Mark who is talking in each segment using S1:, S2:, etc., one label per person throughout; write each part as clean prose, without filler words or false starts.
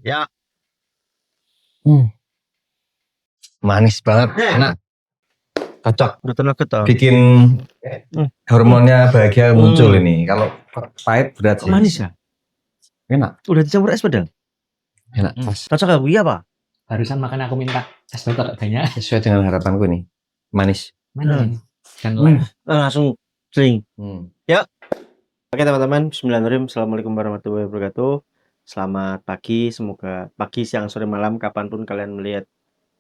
S1: Ya. Manis banget, enak. Cocok. Bikin hormonnya bahagia muncul ini. Kalau pahit berat sih.
S2: Manis ya?
S1: Enak.
S2: Udah dicampur es padahal?
S1: Enak.
S2: Cocok gak? Iya pak?
S3: Barusan makan aku minta es batu agak banyak.
S1: Sesuai dengan harapanku nih. Manis.
S3: Manis. Dan
S2: Langsung sering.
S1: Ya.
S2: Oke teman-teman, bismillahirrahmanirrahim. Assalamualaikum warahmatullahi wabarakatuh. Selamat pagi, semoga pagi, siang, sore, malam, kapanpun kalian melihat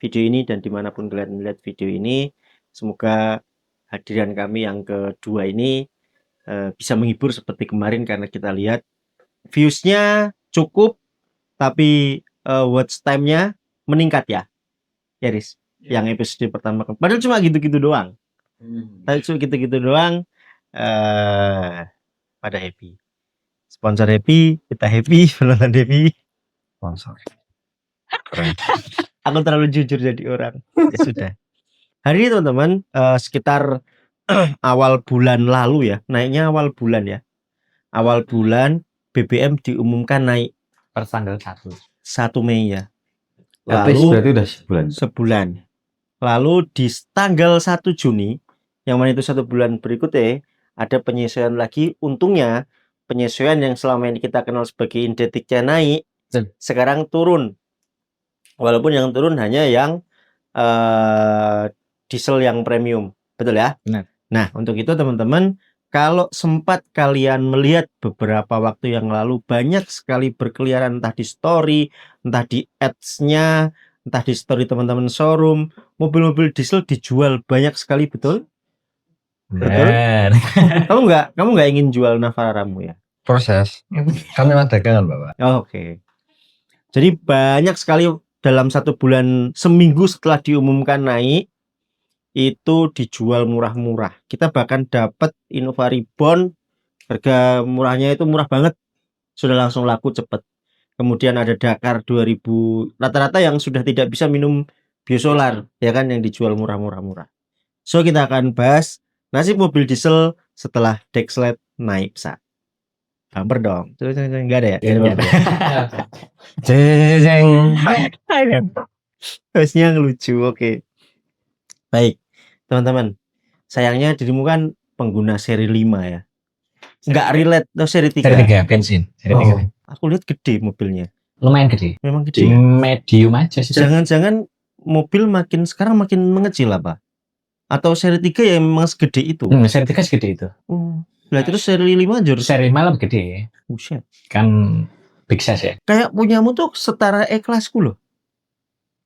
S2: video ini dan dimanapun kalian melihat video ini, semoga hadiran kami yang kedua ini bisa menghibur seperti kemarin, karena kita lihat viewsnya cukup, tapi watch time-nya meningkat ya, Riz. Yang episode pertama, padahal cuma gitu-gitu doang. Tapi cuma gitu-gitu doang, pada happy. Sponsor happy, kita happy, penonton happy.
S1: Sponsor.
S2: Aku terlalu jujur jadi orang. Ya sudah. Hari ini teman-teman, sekitar awal bulan lalu ya, naiknya awal bulan ya. Awal bulan BBM diumumkan naik
S3: per tanggal 1
S2: Mei ya.
S1: Lalu berarti udah sebulan.
S2: Lalu di tanggal 1 Juni, yang mana itu 1 bulan berikutnya, ada penyesuaian lagi. Untungnya penyesuaian yang selama ini kita kenal sebagai indetiknya naik, sekarang turun. Walaupun yang turun hanya yang diesel yang premium, betul ya?
S3: Benar.
S2: Nah, untuk itu teman-teman, kalau sempat kalian melihat beberapa waktu yang lalu, banyak sekali berkeliaran entah di story, entah di ads-nya, entah di story teman-teman showroom, mobil-mobil diesel dijual banyak sekali, betul? Betul? Kamu nggak ingin jual Navarramu ya?
S1: Proses. Kan memang dagangan, Bapak.
S2: Oh, Oke. Jadi banyak sekali dalam 1 bulan, seminggu setelah diumumkan naik, itu dijual murah-murah. Kita bahkan dapat Innova Reborn, harga murahnya itu murah banget, sudah langsung laku cepet. Kemudian ada Dakar 2000, rata-rata yang sudah tidak bisa minum biosolar, ya kan, yang dijual murah-murah. So kita akan bahas nasib mobil diesel setelah Dexlet naik pesat. Bumper dong. Enggak ada ya?
S1: Jeng.
S2: Harusnya lucu. Oke. Baik, teman-teman. Sayangnya dirimu kan pengguna seri 5 ya. Enggak relate seri 3.
S3: Seri 3 bensin. Seri 3.
S2: Aku lihat gede mobilnya.
S3: Lumayan gede.
S2: Memang gede.
S3: Medium aja sih.
S2: Jangan-jangan mobil sekarang makin mengecil apa? Atau seri 3 yang memang segede itu?
S3: Seri 3 segede itu.
S2: Lah terus seri 5 aja.
S3: Seri 5 lebih gede.
S2: Buset.
S3: Kan big size ya.
S2: Kayak punyamu tuh setara E-Classku loh.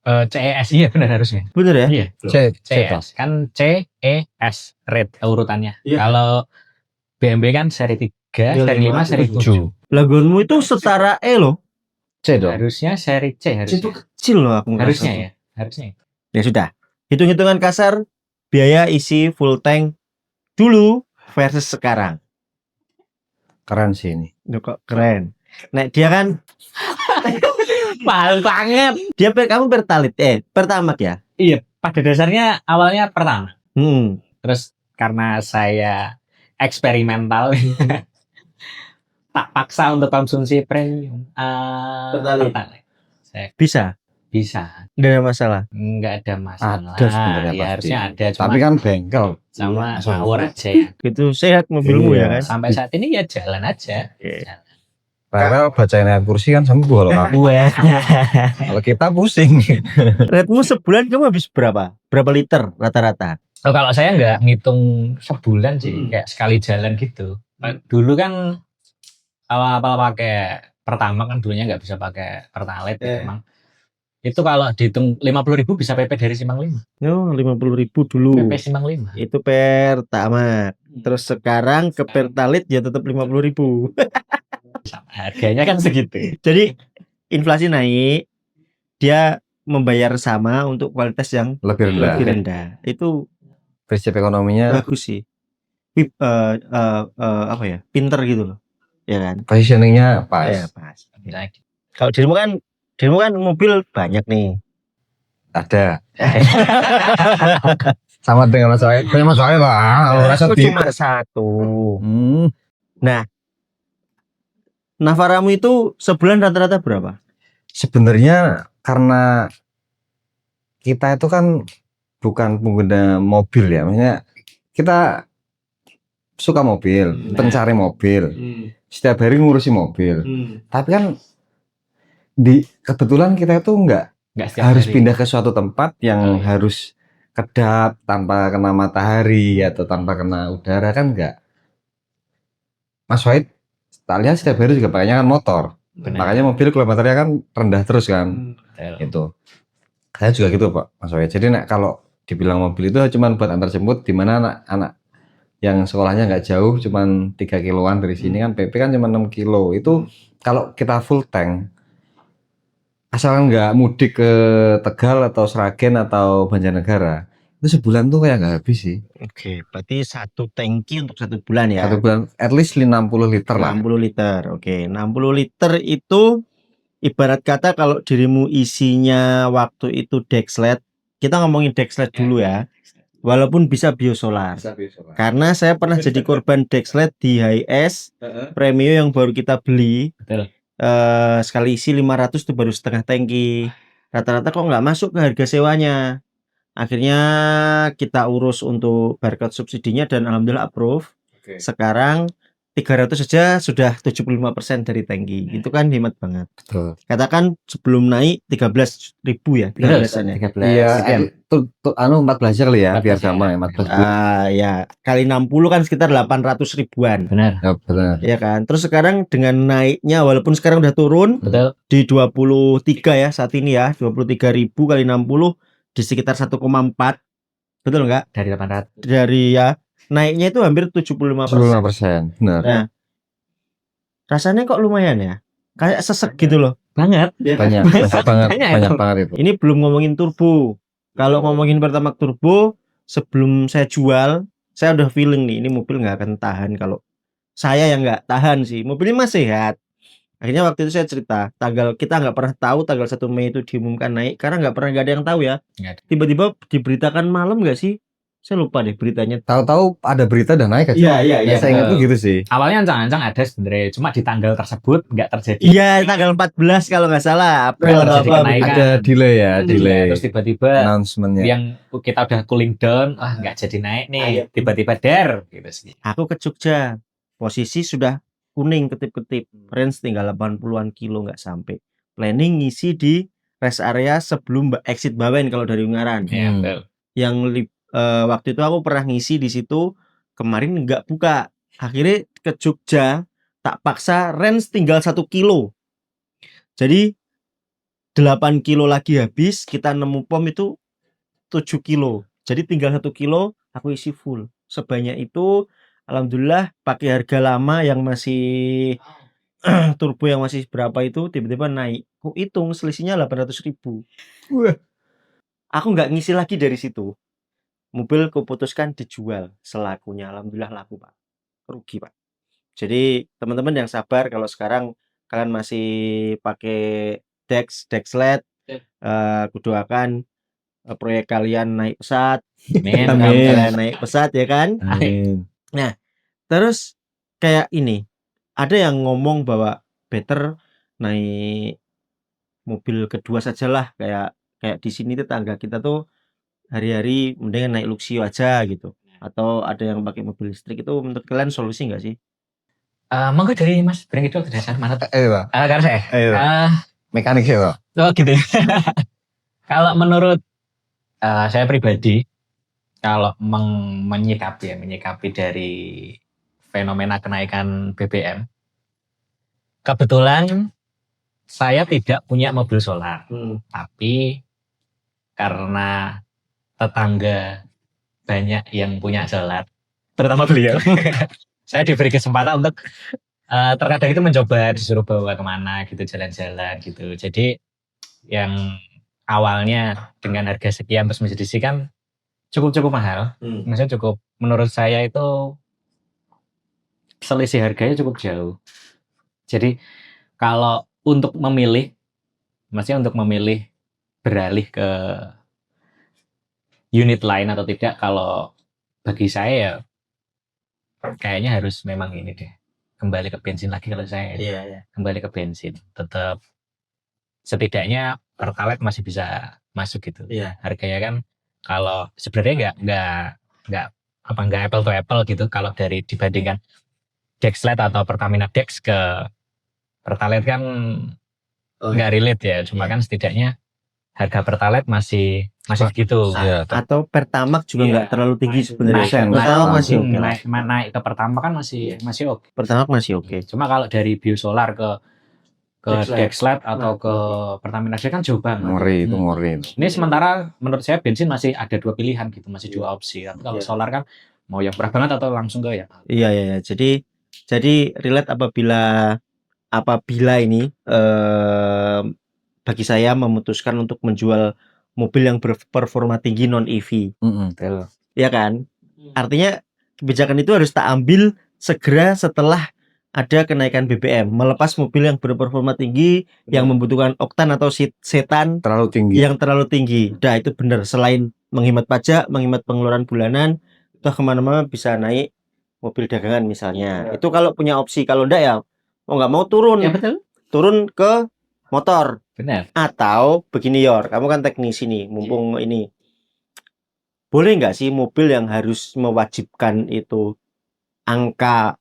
S3: CES, iya benar harusnya.
S2: Bener ya?
S3: Iya. CES kan CES red urutannya.
S2: Iya.
S3: Kalau BMW kan seri 3,
S2: Ya,
S3: seri 5, seri 7.
S2: Lagunmu itu setara E loh.
S1: C dong.
S3: Harusnya seri C harusnya.
S2: Itu kecil loh aku ngerasa.
S3: Harusnya ya, harusnya.
S2: Ya sudah. Hitung-hitungan kasar biaya isi full tank dulu versus sekarang.
S1: Keren sih ini.
S2: Duh, kok keren. Nah, dia kan
S3: Mahal banget.
S2: dia kamu Pertalite Pertamax ya?
S3: Iya, pada dasarnya awalnya pertama.
S2: Terus
S3: Karena saya eksperimental tak paksa untuk konsumsi premium. Pertalite.
S2: bisa?
S3: Bisa.
S2: Nggak ada masalah.
S3: Enggak ada masalah.
S1: Ada sebenarnya
S3: Ya
S1: pasti.
S3: harusnya ada. Cuma
S1: Tapi kan bengkel.
S3: sama
S1: Iya,
S3: ngawur aja ya.
S2: Gitu sehat mobilmu
S1: Iya.
S2: ya kan?
S3: Sampai saat ini ya jalan aja.
S2: Iya.
S1: Rewel bacain ayat kursi kan sembuh kalau aku. Kalau kita pusing.
S2: Redmu sebulan kamu habis berapa? Berapa liter rata-rata?
S3: Oh, kalau saya nggak ngitung sebulan sih, kayak sekali jalan gitu. Dulu kan awal-awal pakai pertama kan dulunya nggak bisa pakai Pertalite memang. Itu kalau dihitung 50.000 bisa PP dari Simpang 5.
S2: No, 50.000 dulu.
S3: PP Simpang 5.
S2: Itu Pertamax. Terus sekarang ke Pertalite ya tetap 50.000.
S3: Harganya kan segitu.
S2: Jadi inflasi naik, dia membayar sama untuk kualitas yang
S1: Lebih rendah.
S2: lebih rendah. Itu
S1: Prinsip ekonominya
S2: bagus sih. Apa ya? Pinter gitu loh. Ya kan?
S1: positioningnya pas.
S2: Ya, pas. Kalau dirimu kan mobil banyak nih.
S1: Ada. Sama dengan Mas Soe. Punya Mas Soe lah. Kalau rasa
S2: Aku cuma satu.
S1: Hmm.
S2: Nah, Navaramu itu sebulan rata-rata berapa?
S1: Sebenarnya karena kita itu kan bukan pengguna mobil ya, maksudnya kita suka mobil, pencari mobil, setiap hari ngurusi mobil. Tapi kan kebetulan kita itu nggak
S3: Nggak
S1: harus
S3: hari.
S1: pindah ke suatu tempat yang
S3: Oh, iya.
S1: harus kedap tanpa kena matahari atau tanpa kena udara kan enggak. Mas Wahid, tak lihat setiap hari juga pakainya kan motor.
S3: Benar.
S1: Makanya mobil kilometernya kan rendah terus kan.
S3: Betul.
S1: Itu. Saya juga gitu Pak Mas Wahid. Jadi kalau dibilang mobil itu cuma buat antar jemput, di mana anak-anak yang sekolahnya nggak jauh, cuman 3 kiloan dari sini kan, PP kan cuma 6 kilo. Itu kalau kita full tank, asalkan nggak mudik ke Tegal atau Sragen atau Banjarnegara, itu sebulan tuh kayak nggak habis sih.
S2: Oke, berarti satu tangki untuk 1 bulan ya.
S1: Satu bulan at least 60 liter lah.
S2: 60 liter. Oke, 60 liter itu ibarat kata kalau dirimu isinya waktu itu Dexlet, kita ngomongin Dexlet dulu ya. Walaupun bisa biosolar. Karena saya pernah jadi korban Dexlet di HS Premium yang baru kita beli.
S3: Betul.
S2: Sekali isi 500 tuh baru setengah tangki. Rata-rata kok nggak masuk ke harga sewanya. Akhirnya kita urus untuk barcode subsidinya dan alhamdulillah approve. Sekarang 300 saja sudah 75% dari tangki. Itu kan hemat banget.
S1: Betul.
S2: Katakan sebelum naik 13.000 ya, 13-an ya.
S3: 13.
S1: Iya, tuh 14 kali ya,
S3: 14
S1: biar
S3: ya.
S1: sama ya, 14 ribu.
S2: Ya, kali 60 kan sekitar 800 ribuan.
S3: Benar.
S1: Ya, benar.
S2: Ya kan. Terus sekarang dengan naiknya walaupun sekarang udah turun
S3: Betul.
S2: di 23 ya saat ini ya, 23.000 kali 60 di sekitar 1,4. Betul nggak?
S3: Dari 800.
S2: Dari ya naiknya itu hampir 75%.
S1: 75%. Benar.
S2: Nah, rasanya kok lumayan ya. Kayak sesek gitu loh.
S3: Banget.
S1: Banyak banget itu.
S2: Ini belum ngomongin turbo. Kalau ngomongin Pertamax turbo, sebelum saya jual, saya udah feeling nih, ini mobil nggak akan tahan kalau saya yang nggak tahan sih. Mobil ini masih sehat. Akhirnya waktu itu saya cerita, kita nggak pernah tahu tanggal 1 Mei itu diumumkan naik, karena nggak ada yang tahu ya.
S3: Nggak ada.
S2: Tiba-tiba diberitakan malam nggak sih? Saya lupa deh beritanya.
S1: Tahu-tahu ada berita dan naik aja.
S2: Iya.
S1: Saya ingat tuh gitu sih.
S3: Awalnya ancang-ancang ada sebenarnya, cuma di tanggal tersebut nggak terjadi.
S2: Iya, tanggal 14 kalau nggak salah. April
S3: Nggak
S2: atau
S3: terjadi
S2: apa.
S3: kenaikan.
S1: Ada delay ya, delay.
S3: Terus tiba-tiba
S1: Announcementnya.
S3: yang kita udah cooling down, nggak jadi naik nih, tiba-tiba gitu sih.
S2: Aku ke Jogja, posisi sudah kuning ketip-ketip, range tinggal 80-an kilo nggak sampai. Planning ngisi di rest area sebelum exit Bawen kalau dari Ungaran.
S3: Iya, betul.
S2: Yang waktu itu aku pernah ngisi di situ, kemarin nggak buka. Akhirnya ke Jogja, tak paksa range tinggal 1 kilo. Jadi 8 kilo lagi habis, kita nemu pom itu 7 kilo. Jadi tinggal 1 kilo, aku isi full. Sebanyak itu, alhamdulillah pakai harga lama yang masih turbo yang masih berapa itu tiba-tiba naik. Aku hitung selisihnya 800.000.
S1: Wah.
S2: Aku nggak ngisi lagi dari situ. Mobil kuputuskan dijual selakunya. Alhamdulillah laku Pak. Rugi Pak. Jadi teman-teman yang sabar kalau sekarang kalian masih pakai Dexlet, aku doakan proyek kalian naik pesat.
S3: Amin.
S2: Kalian naik pesat ya kan.
S1: Amin.
S2: Terus kayak ini, ada yang ngomong bahwa better naik mobil kedua sajalah, kayak di sini tetangga kita tuh hari-hari mendingan naik Luxio aja gitu. Atau ada yang pakai mobil listrik, itu menurut kalian solusi nggak sih?
S3: Monggo dari Mas Breng itu dasar mana?
S1: Pak.
S3: Karena saya.
S1: Mekanik ya, Pak.
S3: Oh gitu. Kalau menurut saya pribadi, kalau menyikapi dari fenomena kenaikan BBM, kebetulan saya tidak punya mobil solar, tapi karena tetangga banyak yang punya solar, terutama beliau, saya diberi kesempatan untuk terkadang itu mencoba, disuruh bawa kemana gitu, jalan-jalan gitu. Jadi yang awalnya dengan harga sekian terus Mitsubishi kan cukup mahal. Maksudnya cukup, menurut saya itu selisih harganya cukup jauh. Jadi kalau untuk memilih, maksudnya untuk memilih beralih ke unit lain atau tidak, kalau bagi saya ya kayaknya harus memang ini deh, kembali ke bensin lagi kalau saya.
S2: Iya.
S3: Kembali ke bensin. Tetap setidaknya Pertalite masih bisa masuk gitu.
S2: Iya.
S3: Harganya kan kalau sebenarnya nggak apple to apple gitu kalau dari dibandingkan Dexlite atau Pertamina Dex ke Pertalite kan nggak relate ya. Cuma kan setidaknya harga Pertalite masih segitu.
S1: Iya,
S2: Atau Pertamax juga nggak terlalu tinggi sebenarnya.
S1: Naik-
S2: Pertamax masih oke lah.
S3: naik ke Pertama kan masih oke.
S2: Pertamax masih oke.
S3: Cuma kalau dari Biosolar ke Dexlite atau ke Pertamina Dex kan jauh banget.
S1: ngeri.
S3: Ini sementara menurut saya bensin masih ada 2 pilihan gitu, masih 2 opsi. Tapi kalau solar kan mau yang murah banget atau langsung ke ya.
S2: Iya. Jadi relate apabila ini bagi saya memutuskan untuk menjual mobil yang berperforma tinggi non EV,
S3: Betul.
S2: ya kan? Artinya kebijakan itu harus tak ambil segera setelah ada kenaikan BBM, melepas mobil yang berperforma tinggi yang membutuhkan oktan atau setan
S1: Terlalu tinggi.
S2: yang terlalu tinggi. Nah itu benar, selain menghemat pajak, menghemat pengeluaran bulanan, toh kemana-mana bisa naik mobil dagangan misalnya. Itu kalau punya opsi. Kalau enggak ya mau nggak mau turun,
S3: Ya betul.
S2: turun ke motor.
S3: Benar.
S2: Atau begini Yor, kamu kan teknisi nih, mumpung ini, boleh nggak sih mobil yang harus mewajibkan itu angka,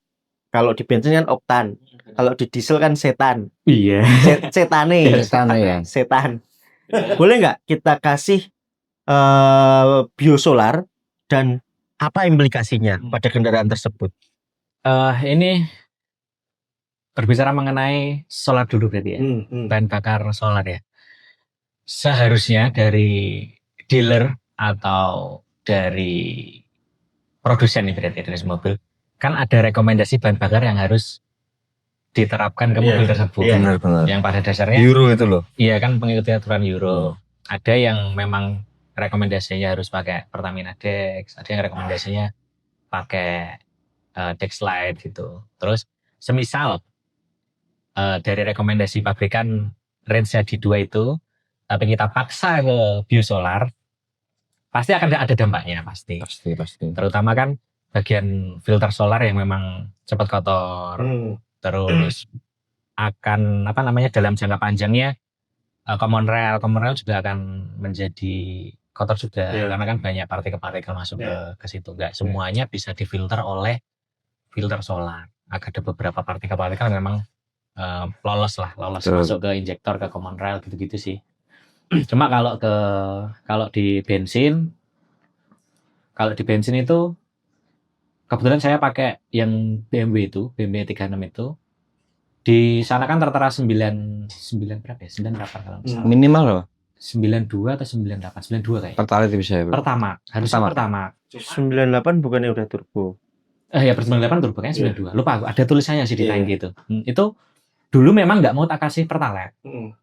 S2: kalau di bensin kan oktan, kalau di diesel kan setan,
S3: Iya.
S2: setane,
S1: Sana ya.
S2: setan. Boleh nggak kita kasih biosolar dan apa implikasinya pada kendaraan tersebut?
S3: Ini berbicara mengenai solar dulu berarti ya. Bahan bakar solar ya. Seharusnya dari dealer atau dari produsen nih berarti dari mobil kan ada rekomendasi bahan bakar yang harus diterapkan ke mobil tersebut.
S1: Benar.
S3: Yang pada dasarnya
S1: Euro itu loh.
S3: iya kan mengikuti aturan Euro. Ada yang memang rekomendasinya harus pakai Pertamina Dex, ada yang rekomendasinya pakai Dexlite gitu. Terus semisal dari rekomendasi pabrikan range-nya di 2 itu, tapi kita paksa ke biosolar, pasti akan ada dampaknya pasti.
S1: Pasti.
S3: Terutama kan bagian filter solar yang memang cepat kotor, terus akan dalam jangka panjangnya common rail juga akan menjadi kotor juga karena kan banyak partikel-partikel masuk ke situ. Enggak semuanya bisa difilter oleh filter solar. Ada beberapa partikel-partikel memang lolos masuk ke injektor, ke common rail gitu-gitu sih. Cuma kalau di bensin itu kebetulan saya pakai yang BMW 36 itu. Di sana kan rata-rata 9 berapa ya? 9 berapa kalau misalnya?
S1: Minimal loh.
S3: 92 atau 98? 92 kayak.
S1: Pertalite bisa ya, Bro.
S3: Harusnya pertama.
S2: 98 bukannya udah turbo?
S3: Ya 98 turbo kan 92. Lupa aku, ada tulisannya sih di tank gitu. Itu dulu memang nggak mau tak kasih Pertalite.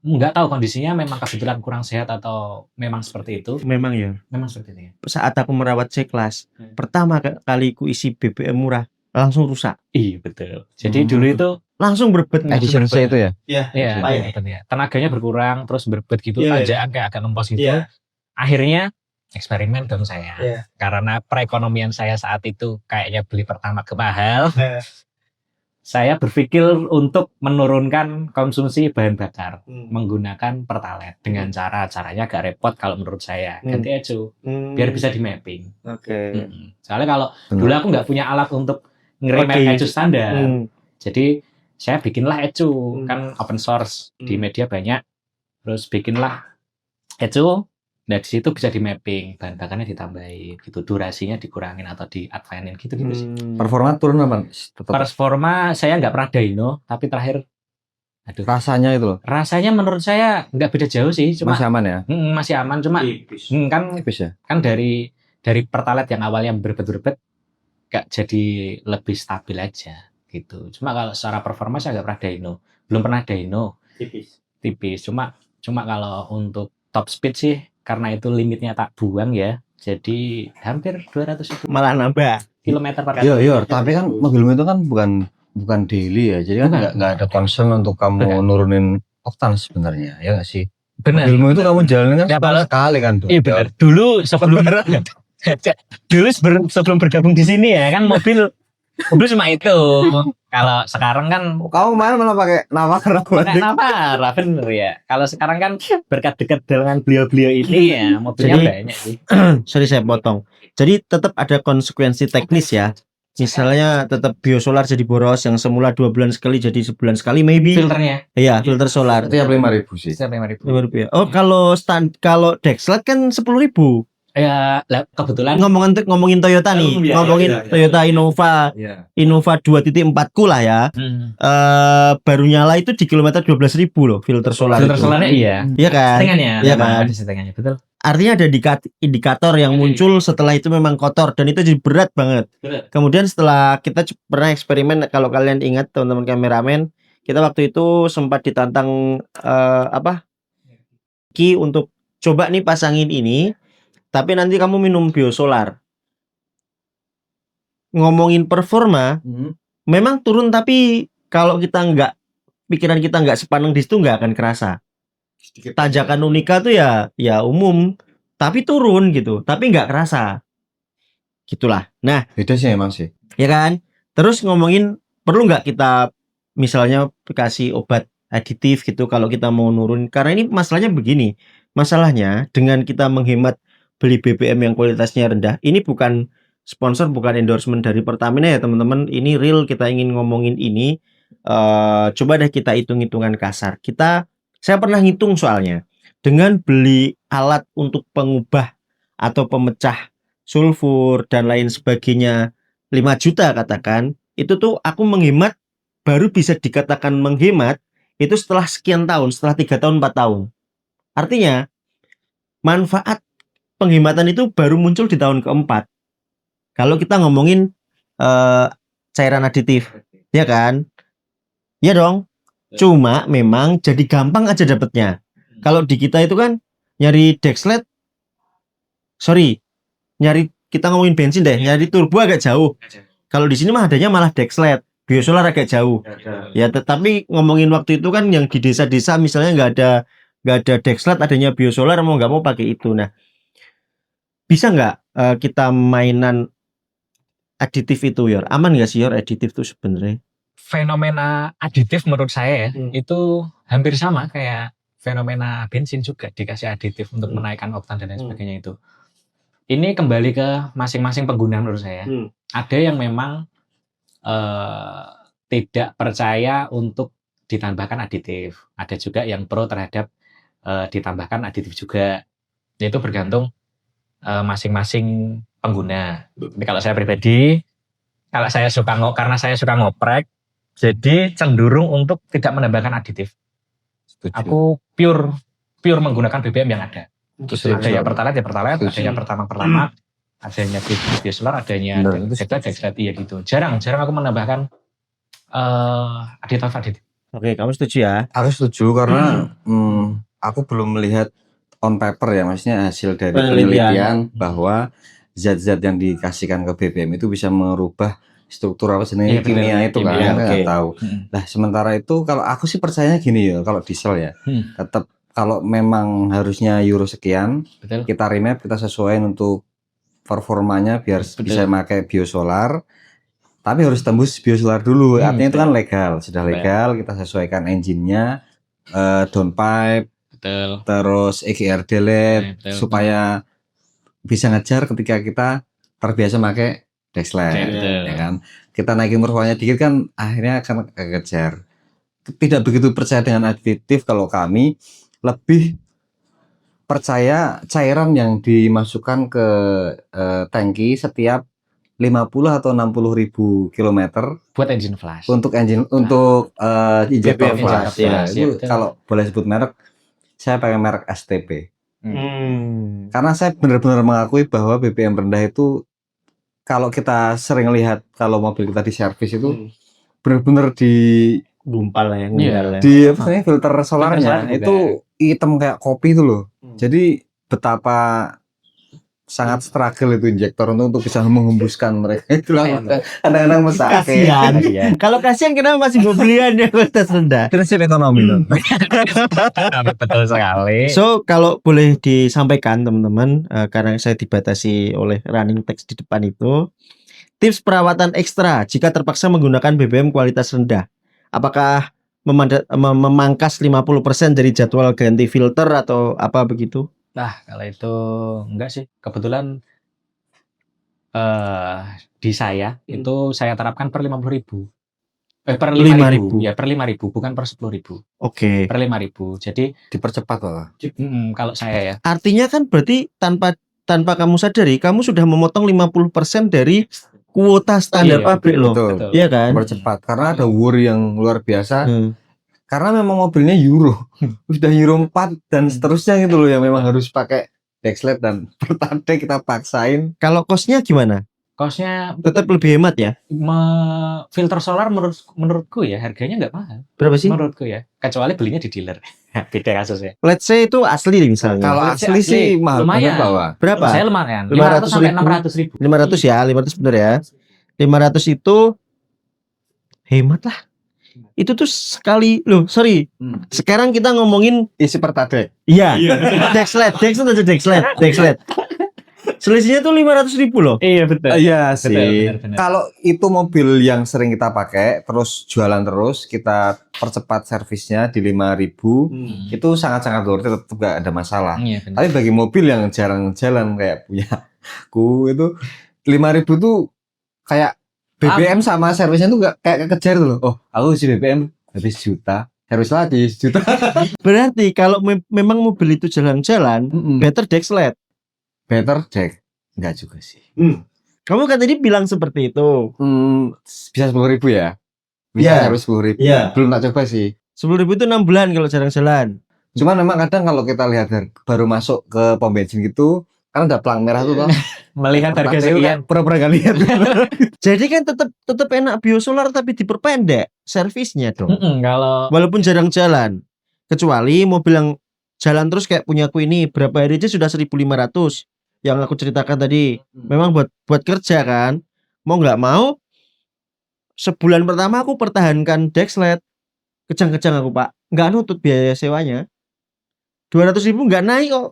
S3: Nggak tahu kondisinya memang kebetulan kurang sehat atau memang seperti itu.
S2: Memang ya.
S3: Memang seperti itu ya.
S2: Saat aku merawat C-Class, pertama kali ku isi BBM murah, langsung rusak.
S3: Iya betul. Jadi dulu itu
S2: langsung berbet.
S1: Edition C itu ya?
S3: Iya, betul ya. Tenaganya berkurang, terus berbet gitu, tanjakan kayak agak ngempos gitu.
S2: Iya.
S3: Akhirnya eksperimen dong saya.
S2: Iya.
S3: Karena perekonomian saya saat itu kayaknya beli pertama mahal. Saya berpikir untuk menurunkan konsumsi bahan bakar menggunakan Pertalite dengan caranya agak repot kalau menurut saya. Ganti ECO biar bisa di mapping.
S2: Oke.
S3: Soalnya kalau dulu aku nggak punya alat untuk nge-remap ECO standar. Jadi saya bikinlah ECO, kan open source di media banyak. Terus bikinlah ECO. Nah di situ bisa di mapping, bahan bakarnya ditambahin gitu, durasinya dikurangin atau di advanced gitu sih.
S1: Performa turun apa?
S3: Performa saya nggak pernah dyno, tapi terakhir
S1: rasanya itu loh.
S3: Rasanya menurut saya nggak beda jauh sih, cuma
S1: masih aman ya?
S3: Masih aman, cuma kan dari Pertalite yang awalnya berbet nggak jadi lebih stabil aja gitu. Cuma kalau secara performa saya nggak pernah dyno, belum pernah dyno. Tipis. Cuma kalau untuk top speed sih, karena itu limitnya tak buang ya, jadi hampir 200
S2: malah nambah
S3: kilometer per
S1: Iya, tapi kan mobilmu itu kan bukan daily ya, jadi kan nggak ada concern untuk kamu nurunin oktan sebenarnya, ya nggak sih?
S3: Benar.
S1: Mobilmu itu kamu jalanin kan sekali kan tuh.
S3: Iya benar. Dulu sebelum bergabung di sini ya kan mobil Mobil cuma itu. Kalau sekarang kan
S1: Kamu kemarin malah pakai Navara.
S3: kenapa bener ya. Kalau sekarang kan berkat dekat dengan beliau-beliau ini ya mobilnya
S2: Jadi-
S3: banyak sih.
S2: Sorry saya potong. Jadi tetap ada konsekuensi teknis ya. Misalnya tetap biosolar jadi boros yang semula 2 bulan sekali jadi sebulan sekali maybe.
S3: Filternya
S2: Iya, filter solar.
S1: Itu yang 5.000 sih.
S3: bisa 5.000.
S2: Rp5.000. Oh, kalau Dexlet kan 10.000.
S3: Ya, lah, kebetulan
S2: Ngomongin Toyota nih,
S1: Iya,
S2: ngomongin
S1: iya, iya.
S2: Toyota Innova
S1: Iya.
S2: 2.4 ku lah ya. Baru nyala itu di kilometer 12.000 loh filter solar.
S3: filter
S2: itu.
S3: solarnya iya.
S2: Iya kan?
S3: Settingannya,
S2: Iya
S3: memang
S2: kan?
S3: ada settingannya, betul.
S2: Artinya ada indikator yang muncul setelah itu memang kotor dan itu jadi berat banget.
S3: Betul.
S2: Kemudian setelah kita pernah eksperimen, kalau kalian ingat teman-teman kameramen, kita waktu itu sempat ditantang Ki untuk coba nih pasangin ini, tapi nanti kamu minum biosolar. Ngomongin performa, memang turun tapi kalau pikiran kita nggak sepaneng di situ nggak akan kerasa. Tanjakan Unika tuh ya umum, tapi turun gitu, tapi nggak kerasa. Gitulah. Nah,
S1: Beda sih emang sih.
S2: ya kan? Terus ngomongin perlu nggak kita misalnya kasih obat aditif gitu kalau kita mau nurun? Karena ini masalahnya begini. Masalahnya dengan kita menghemat beli BBM yang kualitasnya rendah, ini bukan sponsor, bukan endorsement dari Pertamina ya teman-teman. Ini real, kita ingin ngomongin ini. Coba deh kita hitung-hitungan kasar. Saya pernah ngitung soalnya. Dengan beli alat untuk pengubah atau pemecah sulfur dan lain sebagainya 5 juta katakan, itu tuh aku menghemat, baru bisa dikatakan menghemat itu setelah sekian tahun, setelah 3 tahun 4 tahun. Artinya manfaat penghematan itu baru muncul di tahun keempat. Kalau kita ngomongin cairan aditif, ya kan? Ya dong. Cuma memang jadi gampang aja dapetnya. Kalau di kita itu kan nyari Dexlet, kita ngomongin bensin deh, nyari turbo agak jauh. Kalau di sini mah adanya malah Dexlet, biosolar agak jauh. Ya, tetapi ngomongin waktu itu kan yang di desa-desa misalnya nggak ada Dexlet, adanya biosolar, mau nggak mau pakai itu. Nah, bisa nggak kita mainan aditif itu, Yor? Aman nggak sih, Yor, aditif itu sebenarnya?
S3: Fenomena aditif menurut saya
S2: Hmm.
S3: itu hampir sama kayak fenomena bensin juga, dikasih aditif untuk menaikkan oktan dan lain
S2: Hmm.
S3: sebagainya itu. Ini kembali ke masing-masing pengguna menurut saya. Ada yang memang tidak percaya untuk ditambahkan aditif. Ada juga yang pro terhadap ditambahkan aditif juga. Itu bergantung masing-masing pengguna. Tapi kalau saya pribadi, karena saya suka ngoprek, jadi cenderung untuk tidak menambahkan aditif.
S1: Setuju.
S3: Aku pure menggunakan BBM yang ada.
S1: Setuju.
S3: Ada yang pertalite, ada
S1: Setuju.
S3: yang pertama, adanya biosolar, adanya
S1: Bener, itu
S3: Dexlet, iya gitu. Jarang aku menambahkan aditif.
S2: Oke, kamu setuju ya?
S1: Aku setuju karena aku belum melihat on paper ya, maksudnya hasil dari penelitian bahwa zat-zat yang dikasihkan ke BBM itu bisa merubah struktur apa
S3: Iya,
S1: jenis kimia
S3: betul.
S1: itu kan,
S3: Kimia,
S1: kita nggak tahu. Nah, sementara itu kalau aku sih percayanya gini ya, kalau diesel ya, tetap kalau memang harusnya euro sekian,
S3: Betul.
S1: kita remap, kita sesuaiin untuk performanya biar bisa pakai biosolar. Tapi harus tembus biosolar dulu. Artinya itu kan legal, sudah legal. Kita sesuaikan engine-nya, downpipe,
S3: Betul.
S1: terus EGR delete supaya bisa ngejar ketika kita terbiasa pakai Dexlet, ya kan. Kita naikin performanya dikit kan akhirnya akan kekejar. Tidak begitu percaya dengan aditif kalau kami, lebih percaya cairan yang dimasukkan ke tangki setiap 50 atau 60 ribu kilometer
S3: buat engine flash.
S1: Untuk injektor
S2: BBM
S1: flash.
S3: ya,
S1: Itu
S3: betul.
S1: kalau boleh sebut merek, saya pakai merek STP. Karena saya benar-benar mengakui bahwa BBM rendah itu, kalau kita sering lihat kalau mobil kita di servis itu benar-benar di
S2: Gumpal ya,
S1: filter solarnya itu hitam kayak kopi itu loh. Jadi betapa sangat struggle itu injektor untuk bisa menghembuskan mereka. Itulah kadang-kadang mesake.
S2: Kasihan. Kalau kasihan kenapa masih belian ya kualitas rendah?
S1: Prinsip ekonomi loh.
S3: Betul sekali.
S2: So kalau boleh disampaikan teman-teman, karena saya dibatasi oleh running text di depan itu, Tips perawatan ekstra jika terpaksa menggunakan BBM kualitas rendah. Apakah memangkas 50% dari jadwal ganti filter atau apa begitu?
S3: Nah, kalau itu enggak sih. Kebetulan di saya itu saya terapkan per 50.000. Per 5.000.
S2: 5.000.
S3: Ya, per 5.000, bukan per 10.000.
S2: Oke.
S3: Per 5.000. Jadi
S1: Dipercepat Pak.
S3: kalau saya ya.
S2: Artinya kan berarti tanpa kamu sadari, kamu sudah memotong 50% dari kuota standar
S3: Iya,
S2: pabrik loh.
S1: Betul.
S2: Iya kan?
S1: Dipercepat karena ada worry yang luar biasa.
S2: Hmm.
S1: Karena memang mobilnya Euro. Udah Euro 4 dan seterusnya gitu loh yang memang harus pakai Dexlet dan Pertade kita paksain.
S2: Kalau cost-nya gimana?
S3: Cost-nya
S2: Tetap lebih hemat ya?
S3: filter solar menurutku ya harganya nggak mahal.
S2: Berapa sih?
S3: Menurutku ya. Kecuali belinya di dealer. Beda kasusnya.
S2: Let's say itu asli misalnya.
S1: Kalau
S3: Kalau
S1: asli sih mahal
S3: lumayan.
S1: banget Pak.
S2: Berapa?
S3: Saya lumayan.
S2: 500
S3: 500 sampai
S2: ribu.
S3: 600.000.
S2: 500 ya, 500 bener ya. 500 itu hemat lah. Itu tuh sekali loh, sorry. Sekarang kita ngomongin
S1: Isi Pertade.
S2: iya. Dexlet aja Dexlet. Selisihnya tuh 500.000 loh.
S3: Iya betul.
S1: Iya
S3: Betul,
S1: sih.
S3: benar.
S1: Kalau itu mobil yang sering kita pakai, terus jualan terus, kita percepat servisnya di 5.000, itu sangat-sangat worth it, tetap gak ada masalah.
S3: Iya benar.
S1: Tapi bagi mobil yang jarang jalan kayak punya aku itu 5.000 tuh kayak BBM sama servisnya tuh gak kayak kekejar tuh loh. Oh, aku isi BBM habis juta, servis lagi juta.
S2: Berarti kalau memang mobil itu jalan-jalan, better Dexlet.
S1: Better Jack. Enggak juga sih.
S2: Kamu kan tadi bilang seperti itu.
S1: Bisa 10.000 ya? Bisa
S2: Iya.
S1: harus 10.000.
S2: Iya.
S1: Belum tak coba sih.
S2: 10.000 itu 6 bulan kalau jarang jalan.
S1: Cuman memang kadang kalau kita lihat baru masuk ke pom bensin gitu, kan ada pelang merah tuh toh.
S3: Melihat harga
S1: Pertade itu
S3: sekian.
S1: kayak pura-pura gak lihat.
S2: Jadi kan tetap enak biosolar tapi diperpendek servisnya dong.
S3: Kalau
S2: Walaupun jarang jalan. Kecuali mobil yang jalan terus kayak punyaku ini berapa hari aja sudah 1.500 yang aku ceritakan tadi. Memang buat kerja kan. Mau nggak mau sebulan pertama aku pertahankan Dexlet. Kejang-kejang aku Pak. Nggak nutut biaya sewanya. 200.000 nggak naik kok.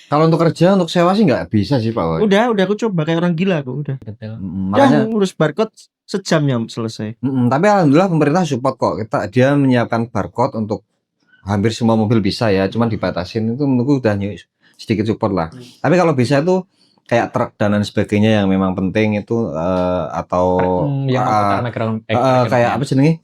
S1: Kalau untuk kerja, untuk sewa sih nggak bisa sih Pak Woy.
S2: Udah aku coba kayak orang gila aku udah.
S3: betul.
S2: Udah
S1: Makanya,
S2: ngurus barcode sejamnya selesai.
S1: tapi alhamdulillah pemerintah support kok. Dia menyiapkan barcode untuk hampir semua mobil bisa ya. Cuman dibatasin itu menurutku udah sedikit support lah. Tapi kalau bisa itu kayak truk dan lain sebagainya yang memang penting itu atau
S3: yang
S1: kayak apa sih nih?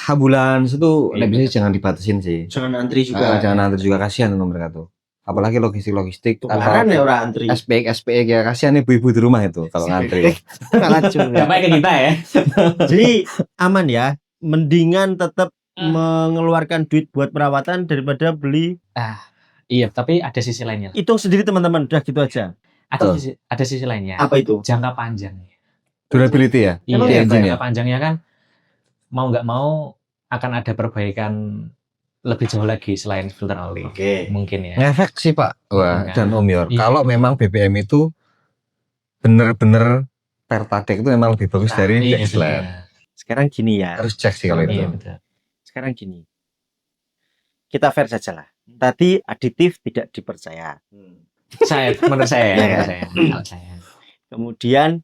S1: Ambulans itu
S3: Iya,
S1: bisa jangan dibatasin sih.
S2: Jangan antri juga.
S1: Jangan antri juga, kasihan untuk mereka tuh. Apalagi logistik
S2: Tukaran ya orang antri.
S1: SPX ya kasihan ibu-ibu di rumah itu kalau ngantri.
S2: Racun ya.
S3: Sampai ke kita ya.
S2: Jadi aman ya. Mendingan tetap mengeluarkan duit buat perawatan daripada beli.
S3: Iya, tapi ada sisi lainnya.
S2: Hitung sendiri teman-teman. Udah gitu aja.
S3: Ada sisi lainnya.
S2: Apa itu?
S3: Jangka panjang.
S1: Durability ya.
S3: Iya,
S2: Emang
S1: Di engine
S3: jangka
S1: ya.
S3: panjangnya kan mau nggak mau akan ada perbaikan lebih jauh lagi selain filter oli.
S2: Oke.
S3: Mungkin ya.
S1: Ngefek sih Pak. Wah,
S3: Iya.
S1: dan Om Yor.
S3: Iya.
S1: Kalau memang BBM itu bener-bener Pertade itu memang lebih bagus dari
S3: Iya,
S1: Dexlet.
S3: iya.
S2: Sekarang gini ya.
S1: Harus cek sih kalau itu.
S3: Iya, betul.
S2: Sekarang gini. Kita fair saja lah. Tadi aditif tidak dipercaya.
S3: Menurut saya,
S2: Iya,
S3: menurut saya.
S2: Kemudian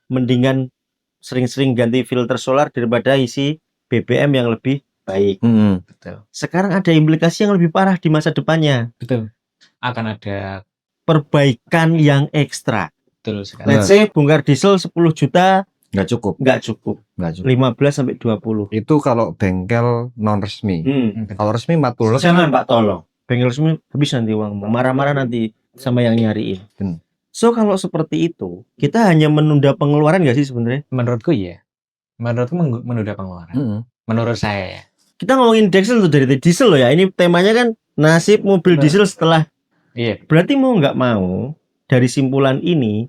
S2: mendingan sering-sering ganti filter solar daripada isi BBM yang lebih baik.
S3: Betul.
S2: Sekarang ada implikasi yang lebih parah di masa depannya.
S3: Betul. Akan ada
S2: Perbaikan yang ekstra.
S3: betul sekali.
S2: Let's say bongkar diesel 10 juta
S1: Nggak cukup.
S2: nggak cukup. 15 sampai 20.
S1: Itu kalau bengkel non resmi. Kalau resmi 40.
S2: Jangan Pak tolong. Bengkel resmi habis nanti uang. Marah-marah nanti sama yang nyariin. So kalau seperti itu, kita hanya menunda pengeluaran nggak sih sebenarnya?
S3: Menurutku iya. Menurutku menunda pengeluaran. Menurut saya ya.
S2: Kita ngomongin diesel tuh dari diesel loh ya. Ini temanya kan nasib mobil diesel setelah.
S3: Iya.
S2: Berarti mau nggak mau dari simpulan ini,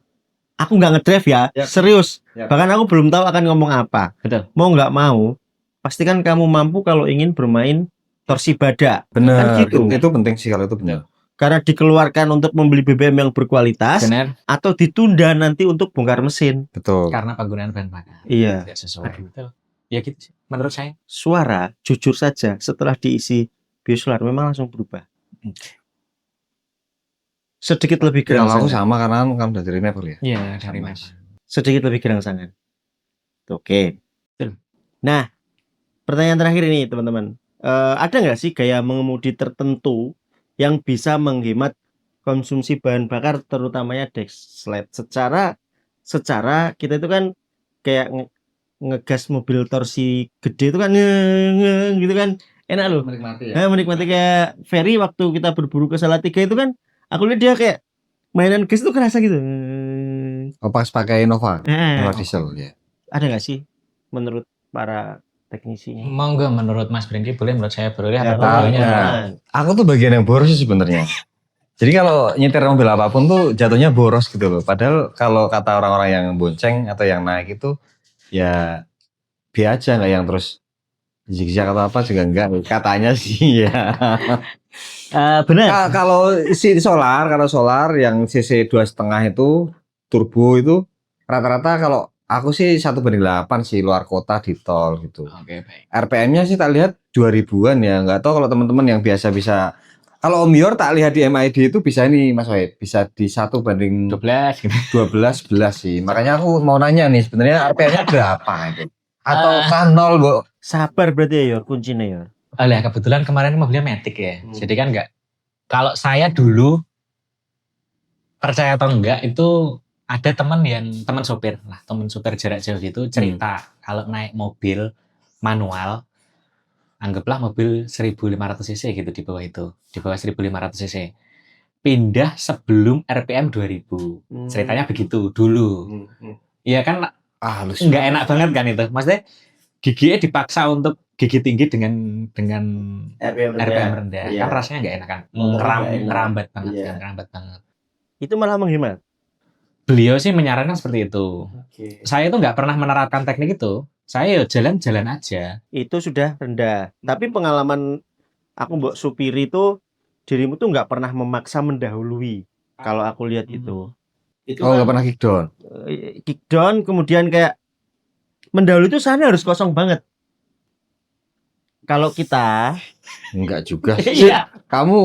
S2: aku nggak ngedrive ya,
S1: Yap.
S2: serius.
S1: Yap.
S2: Bahkan aku belum tahu akan ngomong apa.
S3: Betul.
S2: Mau nggak mau, pastikan kamu mampu kalau ingin bermain torsi badak.
S1: Benar.
S2: Kan gitu.
S1: Itu penting sih kalau itu benar.
S2: Karena dikeluarkan untuk membeli BBM yang berkualitas
S3: Benar.
S2: atau ditunda nanti untuk bongkar mesin.
S1: Betul.
S3: Karena penggunaan bahan bakar.
S2: Iya.
S3: Tidak sesuai. Betul. Ya gitu sih. Menurut saya.
S2: Suara jujur saja setelah diisi biosolar memang langsung berubah. Sedikit lebih
S1: Kalau
S2: keras.
S1: aku sama karena kan udah dari Maple ya.
S3: Iya, dari
S1: Sama.
S3: Mas.
S2: sedikit lebih gerangsangan. Oke.
S3: Betul.
S2: Nah, pertanyaan terakhir ini teman-teman. Ada nggak sih gaya mengemudi tertentu yang bisa menghemat konsumsi bahan bakar terutamanya dexlet? Secara kita itu kan kayak ngegas mobil torsi gede itu kan gitu kan enak loh.
S1: Menikmati
S2: Menikmati kayak Ferry waktu kita berburu ke Salatiga itu kan aku lihat dia kayak mainan gas itu kerasa gitu.
S1: Oh, pas pakai Nova
S2: Nah,
S1: diesel ya.
S2: ada nggak sih menurut para teknisinya?
S3: Monggo menurut Mas Bringki boleh, menurut saya boleh.
S2: Ya,
S3: Atau
S1: tahu,
S3: bolehnya
S1: ya.
S3: apa?
S1: Aku tuh bagian yang boros sih sebenarnya. Jadi kalau nyetir mobil apapun tuh jatuhnya boros gitu loh. Padahal kalau kata orang-orang yang bonceng atau yang naik itu ya biasa aja, nggak yang terus zigzag atau apa juga enggak. Katanya sih ya.
S2: Benar.
S1: Kalau kalau solar yang CC 2,5 itu turbo itu rata-rata kalau aku sih 1:8 sih luar kota di tol gitu.
S3: Oke, baik.
S1: RPM-nya sih tak lihat 2000-an ya. Nggak tahu kalau teman-teman yang biasa bisa. Kalau Om Yor tak lihat di MID itu bisa ini Mas Wahid, bisa di 1:12
S3: 12 gitu.
S1: 11 sih. Makanya aku mau nanya nih sebenarnya RPM-nya berapa itu? Atau kan 0, Bu?
S2: Sabar berarti ya Yor, kuncinya Yor.
S3: Alah, kebetulan kemarin mobilnya Matic ya. Jadi kan enggak. Kalau saya dulu percaya atau enggak itu ada teman sopir jarak jauh gitu cerita kalau naik mobil manual, anggaplah mobil 1500 cc gitu di bawah 1500 cc. Pindah sebelum RPM 2000. Ceritanya begitu dulu. Iya kan
S1: Halus.
S3: nggak enak banget kan itu. Maksudnya giginya dipaksa untuk gigi tinggi dengan RPM rendah.
S2: Iya.
S3: Kan rasanya nggak enak kan.
S2: Nggak enak.
S3: Ngerambat banget
S2: Iya.
S3: kan, ngerambat banget.
S2: Itu malah menghemat.
S3: Beliau sih menyarankan seperti itu.
S2: Oke.
S3: Saya tuh nggak pernah menerapkan teknik itu. Saya ya jalan-jalan aja.
S2: Itu sudah rendah. Tapi pengalaman aku mbok supiri itu dirimu tuh nggak pernah memaksa mendahului. Kalau aku lihat itu. Itu
S1: Oh, nggak
S2: kan,
S1: pernah kick down.
S2: kick down kemudian kayak mendahului itu sana harus kosong banget. Kalau kita
S1: Enggak juga sih.
S3: Iya,
S1: Kamu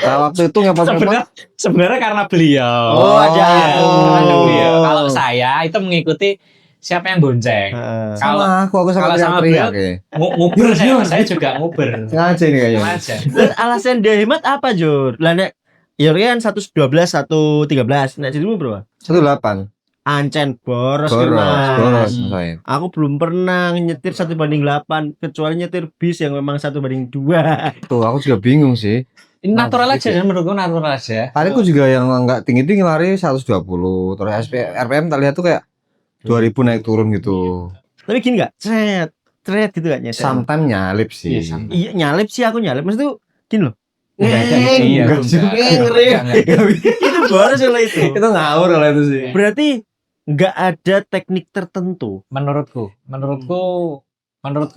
S1: waktu itu ngapa-ngapa?
S3: sebenarnya karena beliau.
S2: Oh, ada.
S3: Karena
S2: Oh.
S3: beliau. Kalau saya itu mengikuti siapa yang bonceng. Kalau
S1: Aku sama
S3: kalau sama
S1: teriak
S3: beliau,
S1: ya.
S3: nguber saya juga nguber.
S1: Sengaja nih kayaknya.
S3: Sengaja.
S2: Terus alasan dia hemat apa, Jur? Lah nek ya kan 112, 113. Nek dirimu berapa?
S1: 18.
S2: Ancen boros ki,
S1: Boros,
S2: Mas.
S1: boros
S3: Hmm.
S1: saya.
S2: Aku belum pernah nyetir 1:8 kecuali nyetir bis yang memang 1:2.
S1: Tuh, aku juga bingung sih.
S3: Ini natural
S1: Nah,
S3: aja kan menurutku natural aja.
S1: Paling aku juga yang enggak tinggi-tinggi lari 120. Terus RPM tak lihat tuh kayak 2000 naik turun gitu.
S2: Tapi gini enggak? Cret gitu kan nyetir.
S1: Sometimes nyalip sih.
S3: Iya,
S2: Iya, nyalip sih aku nyalip. Maksud tuh gini loh.
S3: Iya,
S1: enggak juga.
S2: Itu boros kalau itu.
S1: Itu ngawur kalau itu sih.
S2: Berarti nggak ada teknik tertentu.
S3: Menurutku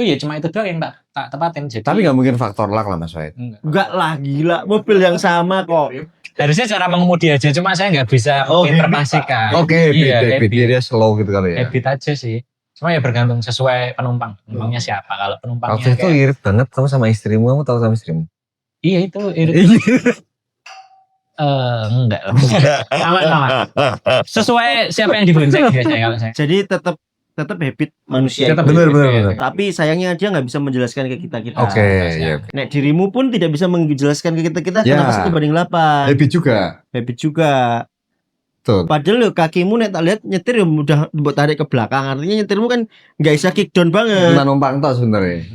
S3: ya cuma itu doang yang tak tepatin. Jadi
S1: Tapi nggak mungkin faktor luck lah Mas Wahid.
S2: Enggak lah, gila. Mobil yang sama kok.
S3: harusnya cara mengemudi aja, cuma saya nggak bisa menginterpretasikan.
S1: Oke,
S3: Iya,
S1: habit dia slow gitu kali ya.
S3: habit aja sih. Cuma ya bergantung sesuai penumpangnya siapa. Kalau penumpangnya
S1: Waktu itu irit banget kamu sama istrimu, kamu tahu sama istrimu?
S3: iya itu enggak lah. Sama. Sesuai siapa yang dibonceng biasanya kalau saya.
S2: Jadi tetap habit manusia.
S3: Tetap
S2: itu.
S1: bener.
S2: Tapi sayangnya dia nggak bisa menjelaskan ke kita.
S1: Oke, iya.
S2: Nek dirimu pun tidak bisa menjelaskan ke kita
S1: Ya.
S2: kenapa 1:8.
S1: Habit juga.
S2: Habit juga.
S1: Tuh.
S2: Padahal lo kakimu nek tak lihat nyetir ya udah buat tarik ke belakang. Artinya nyetirmu kan nggak bisa kick down banget.
S1: Cuma numpang tos sebenarnya.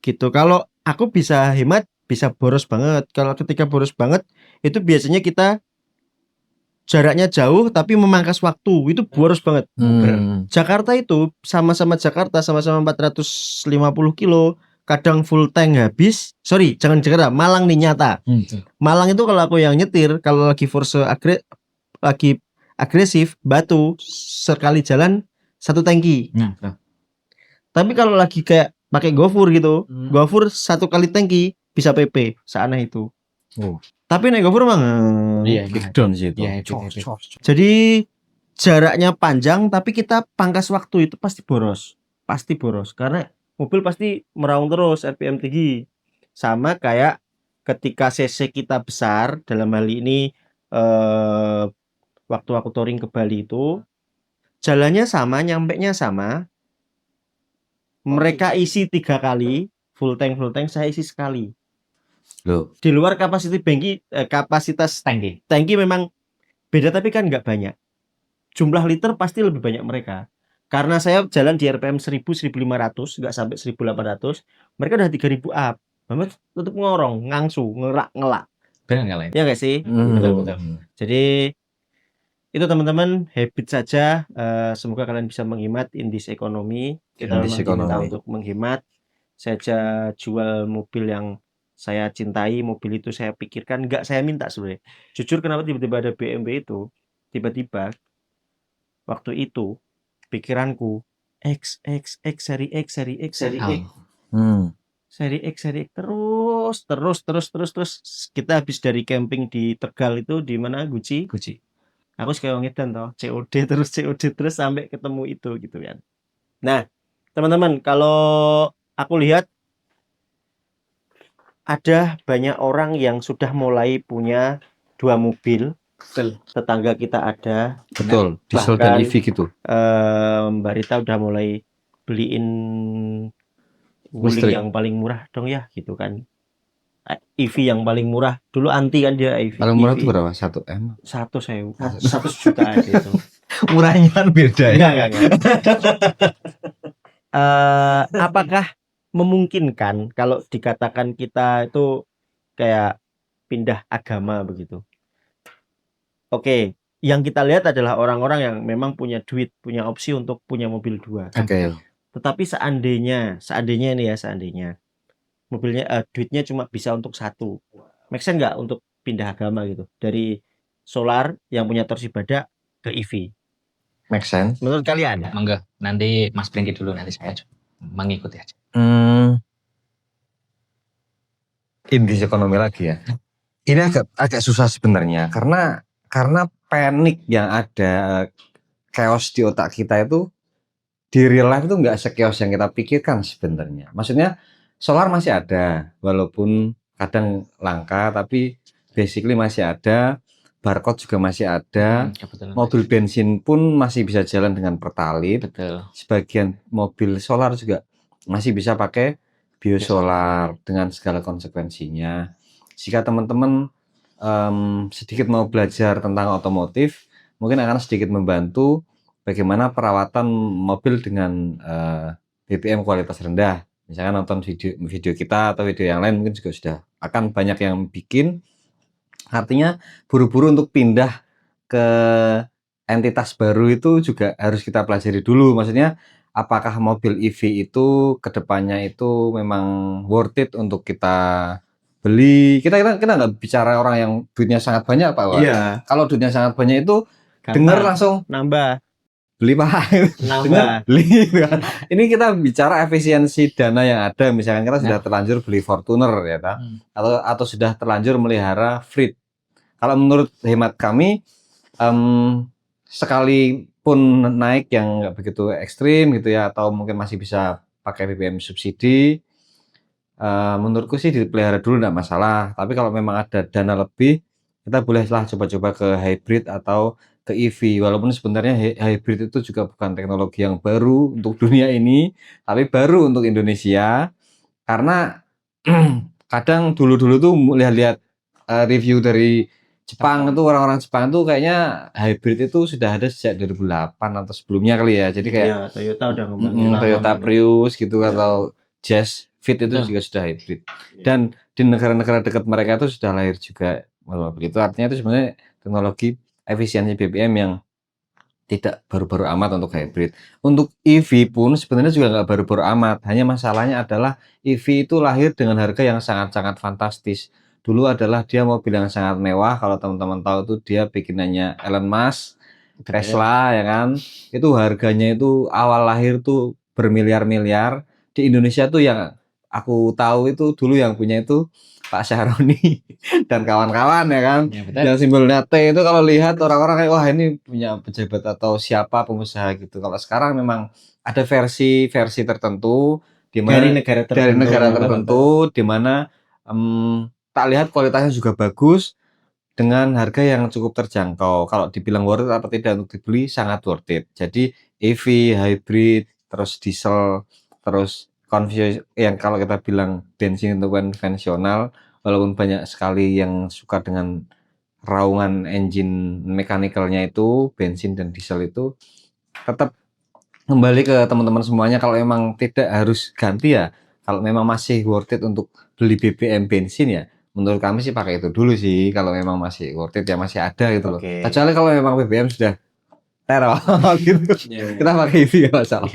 S2: Gitu. Kalau aku bisa hemat, bisa boros banget. Kalau ketika boros banget, itu biasanya kita jaraknya jauh tapi memangkas waktu. Itu boros banget. Jakarta itu sama-sama Jakarta, sama-sama 450 kilo. Kadang full tank habis. Sorry, jangan Jakarta. Malang nih nyata. Malang itu kalau aku yang nyetir, kalau lagi force lagi agresif, batu sekali jalan 1 tangki. Tapi kalau lagi kayak pakai GoFur gitu, GoFur 1 kali tangki bisa PP, seaneh itu. Tapi naik GoFur emang
S1: Kick down sih itu.
S3: Iya,
S2: jadi jaraknya panjang tapi kita pangkas waktu itu pasti boros karena mobil pasti meraung terus RPM tinggi. Sama kayak ketika CC kita besar, dalam hal ini waktu aku touring ke Bali itu jalannya sama, nyampenya sama. Mereka isi 3 kali, full tank, saya isi sekali.
S1: Loh,
S2: Di luar kapasitas
S3: Tangki.
S2: tangki memang beda, tapi kan nggak banyak. Jumlah liter pasti lebih banyak mereka. Karena saya jalan di RPM 1000, 1500, nggak sampai 1800. Mereka udah 3000 up. Bapak tutup ngorong, ngangsu, ngelak.
S3: Benar nggak lain?
S2: Ya nggak sih?
S3: Betul.
S2: Jadi itu teman-teman habit saja. Semoga kalian bisa menghemat in this economy. Kita
S1: In this
S2: memang diminta
S1: economy.
S2: untuk menghemat. Saya aja jual mobil yang saya cintai, mobil itu saya pikirkan, nggak saya minta sebenarnya. Jujur kenapa tiba-tiba ada BMW itu, tiba-tiba waktu itu pikiranku seri X
S1: Hmm.
S2: seri X terus kita habis dari camping di Tegal itu di mana Guci. Aku suka ngedan toh, COD terus sampai ketemu itu gitu kan. Nah, teman-teman, kalau aku lihat ada banyak orang yang sudah mulai punya 2 mobil.
S3: Betul.
S2: Tetangga kita ada,
S1: Betul, diesel dan
S2: Bahkan,
S1: EV gitu.
S2: Mbak Rita udah mulai beliin wuling
S1: Listrik.
S2: yang paling murah dong ya, gitu kan. EV yang paling murah. Dulu anti kan dia EV.
S1: Paling murah itu berapa? 1 M.
S2: 100 juta aja itu.
S1: Murahnya kan beda ya.
S2: Enggak. Apakah memungkinkan kalau dikatakan kita itu kayak pindah agama begitu? Oke, yang kita lihat adalah orang-orang yang memang punya duit, punya opsi untuk punya mobil 2.
S1: Oke.
S2: Tetapi seandainya mobilnya duitnya cuma bisa untuk 1. Make sense nggak untuk pindah agama gitu? Dari solar yang punya torsi badak ke EV.
S1: Make sense.
S2: Menurut kalian?
S3: Monggo, nanti Mas Pringki dulu, nanti saya mengikuti aja.
S1: Indis ekonomi lagi ya. Ini agak susah sebenarnya karena panik yang ada, chaos di otak kita itu di real life itu nggak se-chaos yang kita pikirkan sebenarnya. Maksudnya solar masih ada walaupun kadang langka, tapi basically masih ada. Barcode juga masih ada.
S3: Kebetulan.
S1: Mobil bensin pun masih bisa jalan dengan pertalite.
S3: Betul.
S1: Sebagian mobil solar juga masih bisa pakai biosolar dengan segala konsekuensinya. Jika teman-teman sedikit mau belajar tentang otomotif, mungkin akan sedikit membantu bagaimana perawatan mobil dengan BBM kualitas rendah. Misalkan nonton video kita atau video yang lain mungkin juga sudah akan banyak yang bikin. Artinya buru-buru untuk pindah ke entitas baru itu juga harus kita pelajari dulu. Maksudnya apakah mobil EV itu kedepannya itu memang worth it untuk kita beli? Kita nggak bicara orang yang duitnya sangat banyak, Pak.
S2: Iya.
S1: Kalau duitnya sangat banyak itu dengar langsung
S2: nambah.
S1: Beli, Pak.
S2: Nambah.
S1: Beli. Ini kita bicara efisiensi dana yang ada. Misalkan kita sudah terlanjur beli Fortuner ya, atau sudah terlanjur melihara Freed. Kalau menurut hemat kami, sekalipun naik yang nggak begitu ekstrim gitu ya, atau mungkin masih bisa pakai BBM subsidi, menurutku sih dipelihara dulu nggak masalah. Tapi kalau memang ada dana lebih, kita bolehlah coba-coba ke hybrid atau ke EV. Walaupun sebenarnya hybrid itu juga bukan teknologi yang baru untuk dunia ini, tapi baru untuk Indonesia. Karena kadang dulu-dulu tuh lihat-lihat review dari Jepang itu, orang-orang Jepang itu kayaknya hybrid itu sudah ada sejak 2008 atau sebelumnya kali ya. Jadi kayak
S2: Toyota udah ngembangin
S1: Toyota Prius gitu atau Jazz Fit itu juga sudah hybrid. Dan di negara-negara dekat mereka itu sudah lahir juga mobil itu. Artinya itu sebenarnya teknologi efisiensi BBM yang tidak baru-baru amat untuk hybrid. Untuk EV pun sebenarnya juga nggak baru-baru amat. Hanya masalahnya adalah EV itu lahir dengan harga yang sangat-sangat fantastis. Dulu adalah dia mobil yang sangat mewah. Kalau teman-teman tahu itu dia bikinannya Elon Musk, Tesla ya kan. Itu harganya itu awal lahir tuh bermiliar-miliar. Di Indonesia tuh yang aku tahu itu dulu yang punya itu Pak Syahroni dan kawan-kawan ya kan.
S3: Ya, betul.
S1: Yang simbolnya T itu kalau lihat orang-orang kayak wah ini punya pejabat atau siapa pengusaha gitu. Kalau sekarang memang ada versi-versi tertentu di mana dari negara tertentu di mana tak lihat kualitasnya juga bagus dengan harga yang cukup terjangkau. Kalau dibilang worth it apa tidak untuk dibeli, sangat worth it. Jadi EV, hybrid, terus diesel, terus yang kalau kita bilang bensin itu konvensional, walaupun banyak sekali yang suka dengan raungan engine mechanical-nya itu, bensin dan diesel itu, tetap kembali ke teman-teman semuanya, kalau memang tidak harus ganti ya, kalau memang masih worth it untuk beli BBM bensin ya, menurut kami sih pakai itu dulu sih, kalau memang masih worth it ya, masih ada gitu loh.
S2: Oke.
S1: Kecuali kalau memang BBM sudah teror gitu, kita pakai EV nggak masalah.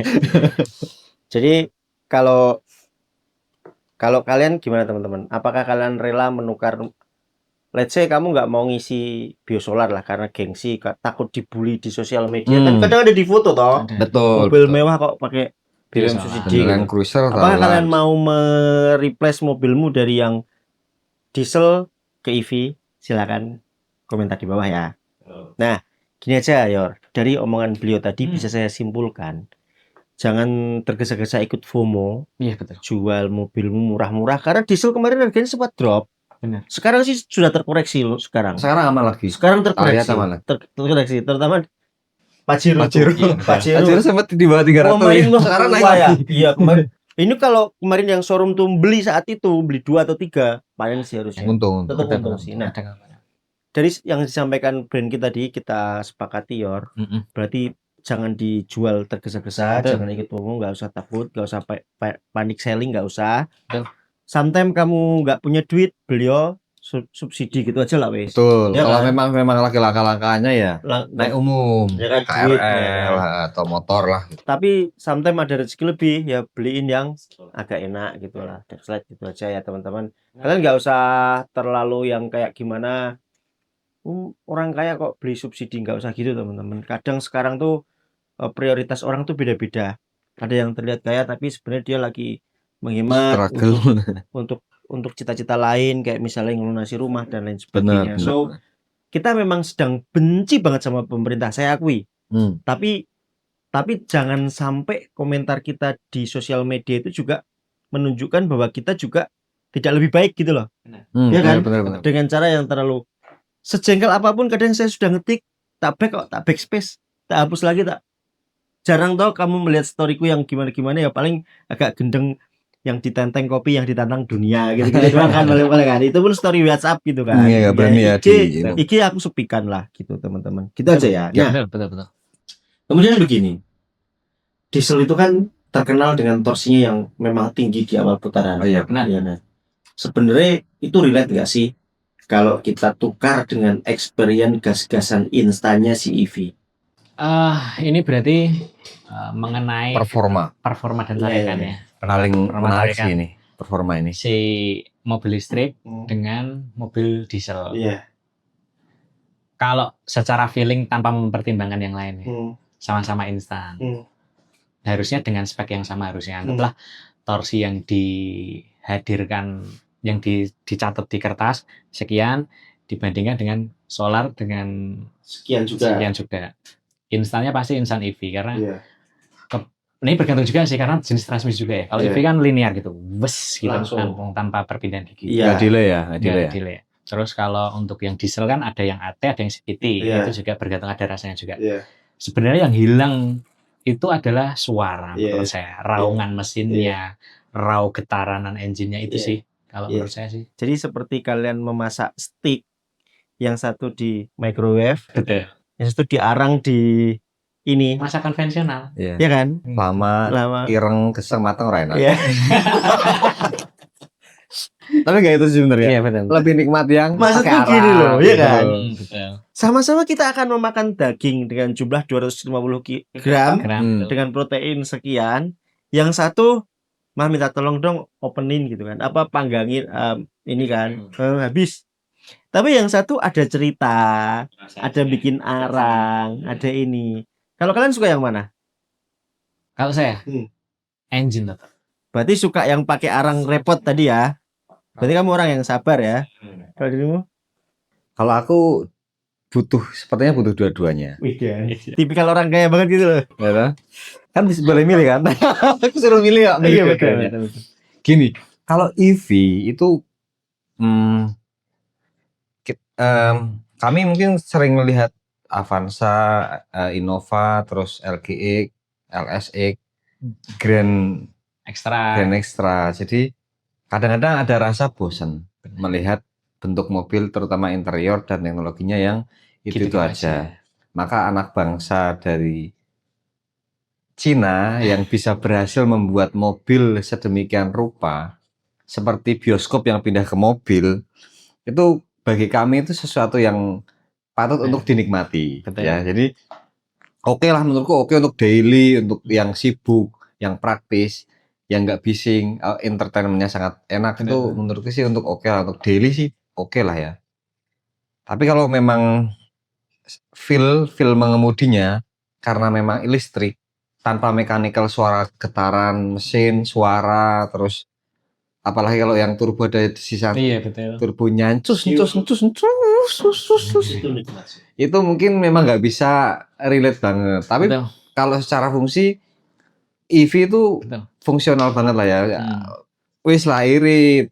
S2: Jadi kalau kalian gimana teman-teman? Apakah kalian rela menukar, let's say kamu nggak mau ngisi biosolar lah karena gengsi, takut dibully di sosial media. Kan kadang ada di foto toh,
S1: Betul.
S2: mobil mewah kok pakai BBM
S3: Biosolar.
S2: subsidi.
S1: Land Cruiser.
S2: Apakah kalian mau mereplace mobilmu dari yang diesel ke EV? Silakan komentar di bawah ya. Nah, gini aja Yor, dari omongan beliau tadi bisa saya simpulkan, jangan tergesa-gesa ikut FOMO,
S3: Iya betul.
S2: jual mobilmu murah-murah, karena diesel kemarin harganya sempat drop.
S3: Benar.
S2: Sekarang sih sudah terkoreksi loh sekarang.
S1: Sekarang aman lagi.
S2: Sekarang terkoreksi.
S1: Lihat aman lagi.
S2: Terkoreksi, terutama Pajero.
S1: Pajero.
S2: Pajero
S1: sempat di bawah 300.
S2: kemarin
S1: Sekarang naik
S2: wah ya.
S1: lagi.
S2: Iya kemarin. Ini kalau kemarin yang showroom tuh beli saat itu, beli 2 atau 3, panen sih harusnya.
S1: Untung.
S2: Tetap untung sih. Nah,
S3: Ada
S2: dari yang disampaikan brand kita tadi, kita sepakati Yor, berarti jangan dijual tergesa-gesa,
S3: Betul.
S2: jangan ikut FOMO, nggak usah takut, nggak usah panik selling, nggak usah.
S3: Betul.
S2: Sometimes kamu nggak punya duit, beliau subsidi gitu aja lah wes.
S1: Betul.
S2: Ya
S1: Kalau
S2: kan?
S1: memang lagi langkah-langkahnya ya naik umum,
S2: Ya kan, duit,
S1: KRL atau motor lah.
S2: Tapi sometimes ada rezeki lebih, ya beliin yang agak enak gitu lah. Slide gitu aja ya teman-teman. Kalian nggak usah terlalu yang kayak gimana, orang kaya kok beli subsidi, nggak usah gitu teman-teman. Kadang sekarang tuh prioritas orang tuh beda-beda. Ada yang terlihat kaya tapi sebenarnya dia lagi menghemat
S1: Struggle.
S2: untuk cita-cita lain, kayak misalnya ngelunasi rumah dan lain
S1: Benar.
S2: sebagainya. So kita memang sedang benci banget sama pemerintah, saya akui. Tapi jangan sampai komentar kita di sosial media itu juga menunjukkan bahwa kita juga tidak lebih baik gitu loh. Ya kan?
S1: Benar.
S2: Dengan cara yang terlalu sejengkel apapun, kadang saya sudah ngetik, tak backspace, tak hapus lagi, tak. Jarang tau kamu melihat storyku yang gimana-gimana, ya paling agak gendeng yang ditenteng kopi, yang ditantang dunia gitu doang kan, paling kan. Itu pun story WhatsApp gitu kan.
S1: Iya, berani ya
S2: IG aku sepikan lah gitu teman-teman. Gitu aja ya. Nah,
S3: betul.
S2: kemudian begini, diesel itu kan terkenal dengan torsinya yang memang tinggi di awal putaran.
S1: Oh iya,
S3: benar.
S2: Ya, nah. Sebenarnya itu relate gak sih kalau kita tukar dengan experience gas-gasan instannya si EV?
S3: Ini berarti mengenai
S1: performa
S3: dan tarikan ya.
S1: paling menarik
S3: tarikan
S1: sih ini, performa ini.
S3: Si mobil listrik dengan mobil diesel.
S2: Iya.
S3: Kalau secara feeling tanpa mempertimbangkan yang lain ya, sama-sama instan. Harusnya dengan spek yang sama, harusnya anggaplah torsi yang dihadirkan, yang dicatat di kertas sekian dibandingkan dengan solar dengan
S2: Sekian juga.
S3: Instannya pasti instan EV karena
S2: Iya.
S3: ini bergantung juga sih karena jenis transmisi juga ya. Kalau
S2: Iya.
S3: EV kan linear gitu, wes gitu
S2: Langsung.
S3: tanpa perpindahan gigi.
S2: Iya.
S1: Nggak delay ya.
S3: Nggak delay. Terus kalau untuk yang diesel kan ada yang AT, ada yang CVT.
S2: Iya.
S3: Itu juga bergantung, ada rasanya juga.
S2: Iya.
S3: Sebenarnya yang hilang itu adalah suara
S2: Iya.
S3: menurut saya, raungan mesinnya, raw getaranan engine-nya itu
S2: Iya.
S3: sih kalau
S2: Iya.
S3: menurut saya sih.
S2: Jadi seperti kalian memasak steak, yang satu di microwave,
S3: Betul.
S2: yang satu diarang di ini,
S3: Masa konvensional.
S1: Iya.
S2: ya kan?
S1: Lama, ireng, keseng, mateng, enak.
S2: Iya.
S1: Tapi nggak itu sih sebenarnya.
S3: Iya betul.
S1: Lebih nikmat yang
S2: Maksudku
S1: pakai arang,
S2: gini loh, ya kan?
S3: Betul.
S2: Sama-sama kita akan memakan daging dengan jumlah 250 gram dengan protein sekian. Yang satu mah minta tolong dong openin gitu kan, apa panggangin ini kan, habis. Tapi yang satu ada cerita, ada bikin arang, ada ini. Kalau kalian suka yang mana?
S3: Kalau saya engine tetap.
S2: Berarti suka yang pakai arang repot tadi ya. Berarti kamu orang yang sabar ya. Kalau dirimu?
S1: Kalau aku sepertinya butuh dua-duanya.
S2: Tipikal orang kaya banget gitu loh.
S1: Ya, kan boleh milih kan? Aku suruh milih ya.
S2: Iya betul.
S1: Gini, kalau EV itu kami mungkin sering melihat Avanza, Innova, terus LGX, LSX, Grand
S3: Ekstra.
S1: Extra. Jadi kadang-kadang ada rasa bosan melihat bentuk mobil terutama interior dan teknologinya yang itu
S3: Gitu-gitu
S1: aja. Maka anak bangsa dari Cina yang bisa berhasil membuat mobil sedemikian rupa seperti bioskop yang pindah ke mobil, itu bagi kami itu sesuatu yang patut untuk dinikmati.
S3: Betul.
S1: Ya, jadi oke lah menurutku, oke untuk daily, untuk yang sibuk, yang praktis, yang nggak bising, entertainmentnya sangat enak.
S3: Betul.
S1: Itu menurutku sih untuk oke lah, untuk daily sih oke lah ya. Tapi kalau memang feel mengemudinya karena memang listrik tanpa mechanical, suara getaran mesin, suara, terus apalagi kalau yang turbo ada sisa
S3: Iya betul.
S1: turbonya itu mungkin memang nggak bisa relate banget. Tapi
S3: Betul.
S1: kalau secara fungsi EV itu
S3: Betul.
S1: fungsional banget lah ya. Wis lah irit,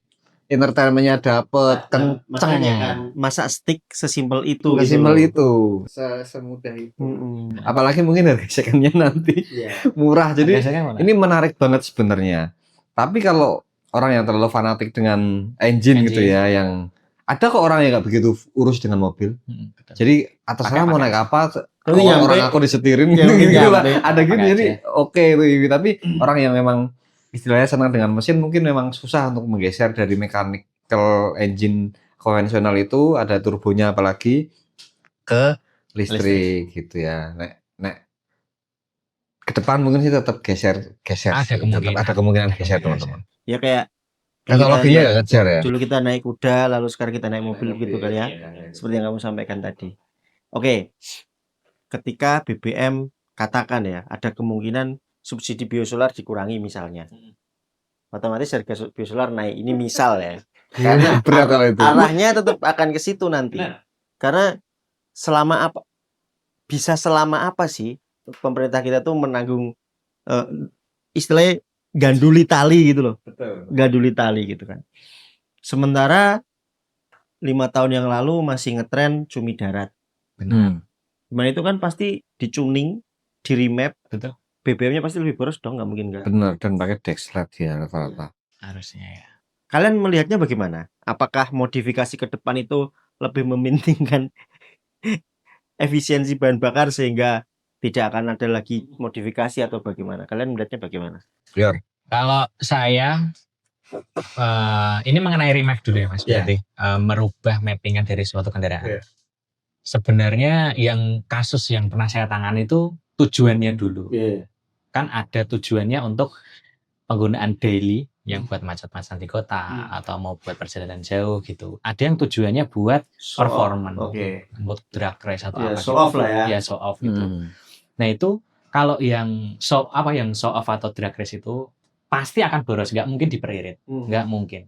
S1: entertainmentnya dapet, kenceng.
S2: Makanya kan masa stick sesimpel itu.
S1: Sesimpel
S2: gitu.
S1: itu, semudah itu.
S2: Mm-mm.
S1: Apalagi mungkin harga secondnya nanti murah. Jadi ini menarik banget sebenarnya. Tapi kalau orang yang terlalu fanatik dengan engine gitu ya, yang ada kok orang yang nggak begitu urus dengan mobil.
S3: Betul.
S1: Jadi atas sana mau naik apa,
S2: Tapi
S1: orang aku disetirin
S2: Ya,
S1: gitu lah.
S2: nyampe.
S1: Ada gitu
S3: Pakai
S1: jadi oke itu EV. Tapi orang yang memang istilahnya senang dengan mesin mungkin memang susah untuk menggeser dari mechanical engine konvensional itu ada turbonya apalagi ke listrik gitu ya. Nek ke depan mungkin sih tetap geser
S3: Ada
S1: sih.
S3: kemungkinan.
S1: Tetap ada kemungkinan geser teman-teman.
S2: Ya kayak
S1: Teknologinya nggak ngejar ya.
S2: dulu kita naik kuda, lalu sekarang kita naik mobil gitu kan ya. Seperti yang kamu sampaikan tadi. Oke, ketika BBM katakan ya, ada kemungkinan subsidi biosolar dikurangi misalnya. Otomatis harga biosolar naik. Ini misal ya. Karena
S1: Berat kalau itu.
S2: arahnya tetap akan ke situ nanti. Karena selama apa sih pemerintah kita tuh menanggung istilahnya ganduli tali gitu loh.
S1: Betul.
S2: Ganduli tali gitu kan. Sementara 5 tahun yang lalu masih ngetren cumi darat.
S3: Benar.
S2: Dimana itu kan pasti dicuning, di remap.
S3: Betul.
S2: BBM-nya pasti lebih boros dong, nggak mungkin nggak.
S1: Benar, dan pakai Dexlet ya rata-rata.
S3: Harusnya ya.
S2: Kalian melihatnya bagaimana? Apakah modifikasi ke depan itu lebih mementingkan efisiensi bahan bakar sehingga tidak akan ada lagi modifikasi atau bagaimana? Kalian melihatnya bagaimana?
S1: Biar.
S3: Kalau saya ini mengenai remap dulu ya Mas.
S1: Iya.
S3: Berarti merubah mappingan dari suatu kendaraan.
S1: Iya.
S3: Sebenarnya yang kasus yang pernah saya tangani itu tujuannya dulu. Kan ada tujuannya untuk penggunaan daily yang buat macet-macetan di kota atau mau buat perjalanan jauh gitu. Ada yang tujuannya buat performance, buat drag race atau apa
S2: show off lah ya.
S3: Ya show off gitu. Nah itu kalau yang show off atau drag race itu pasti akan boros, nggak mungkin diperirit, nggak mungkin.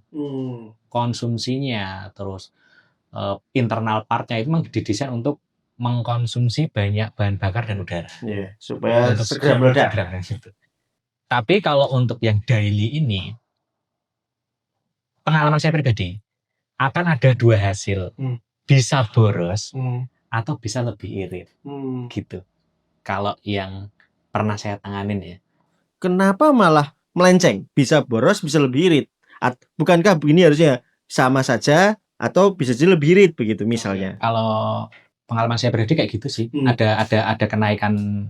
S3: Konsumsinya terus internal partnya itu memang didesain untuk mengkonsumsi banyak bahan bakar dan udara.
S2: Supaya
S3: Untuk
S2: segera meledak.
S3: gitu. Tapi kalau untuk yang daily ini, pengalaman saya pribadi, akan ada dua hasil. Bisa boros, atau bisa lebih irit. Gitu. Kalau yang pernah saya tanganin ya.
S2: Kenapa malah melenceng? Bisa boros, bisa lebih irit. Bukankah begini harusnya sama saja, atau bisa jadi lebih irit begitu misalnya?
S3: Kalau pengalaman saya pribadi kayak gitu sih. Ada kenaikan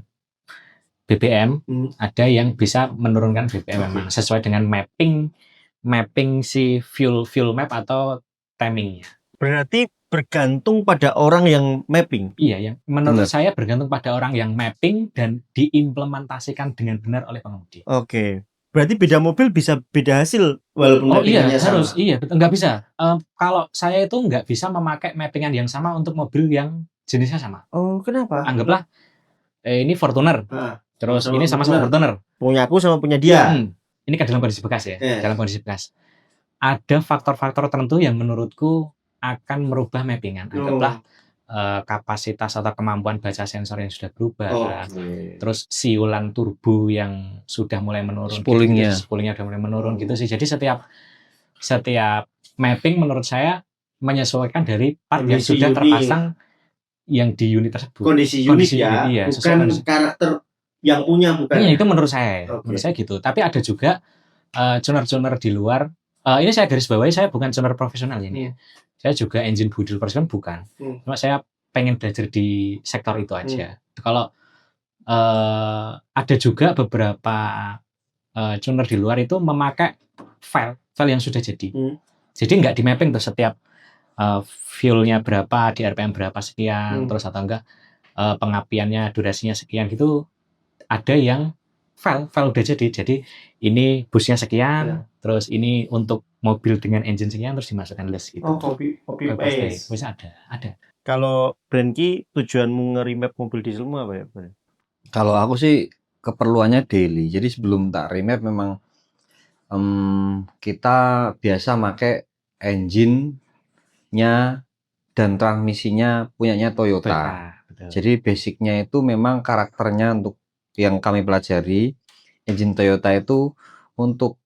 S3: BBM, ada yang bisa menurunkan BBM memang sesuai dengan mapping si fuel map atau timingnya.
S2: Berarti bergantung pada orang yang mapping.
S3: Iya, yang menurut saya bergantung pada orang yang mapping dan diimplementasikan dengan benar oleh pengemudi.
S2: Oke. Berarti beda mobil bisa beda hasil walaupun
S3: iya harus sama. Iya betul, nggak bisa. Kalau saya itu nggak bisa memakai mappingan yang sama untuk mobil yang jenisnya sama.
S2: Oh, kenapa?
S3: Anggaplah ini Fortuner. Terus ini sama-sama Fortuner.
S2: Punya aku sama punya dia.
S3: Ini kan dalam kondisi bekas ya. Dalam kondisi bekas. Ada faktor-faktor tertentu yang menurutku akan merubah mappingan. Anggaplah kapasitas atau kemampuan baca sensor yang sudah berubah. Terus siulan turbo yang sudah mulai menurun. Spoolingnya sudah mulai menurun gitu sih. Jadi setiap mapping menurut saya menyesuaikan dari part yang
S2: Kondisi
S3: sudah
S2: unit.
S3: terpasang yang di unit tersebut.
S2: Kondisi
S3: Kondisi
S2: unit ya,
S3: unit, iya, sesuai
S2: bukan
S3: kondisi.
S2: karakter yang punya, bukan.
S3: Itu menurut saya,
S2: Oke.
S3: menurut saya gitu. Tapi ada juga tuner-tuner di luar. Ini saya garis bawahi, saya bukan tuner profesional ini ya. Saya juga engine body person bukan. Cuma saya pengen belajar di sektor itu aja. Kalau ada juga beberapa tuner di luar itu memakai file yang sudah jadi. Jadi nggak di mapping tuh setiap fuel-nya berapa, di RPM berapa sekian, terus atau enggak pengapiannya durasinya sekian gitu. Ada yang file udah jadi ini busnya sekian, terus ini untuk mobil dengan engine sekian, terus dimasukkan list gitu.
S2: Copy paste.
S3: Bisa ada.
S2: Kalau Brandki tujuanmu nge-remap mobil dieselmu apa ya?
S1: Kalau aku sih keperluannya daily. Jadi sebelum tak remap memang kita biasa pakai engine-nya dan transmisinya punyanya Toyota.
S3: Betul.
S1: Jadi basicnya itu memang karakternya untuk yang kami pelajari engine Toyota itu untuk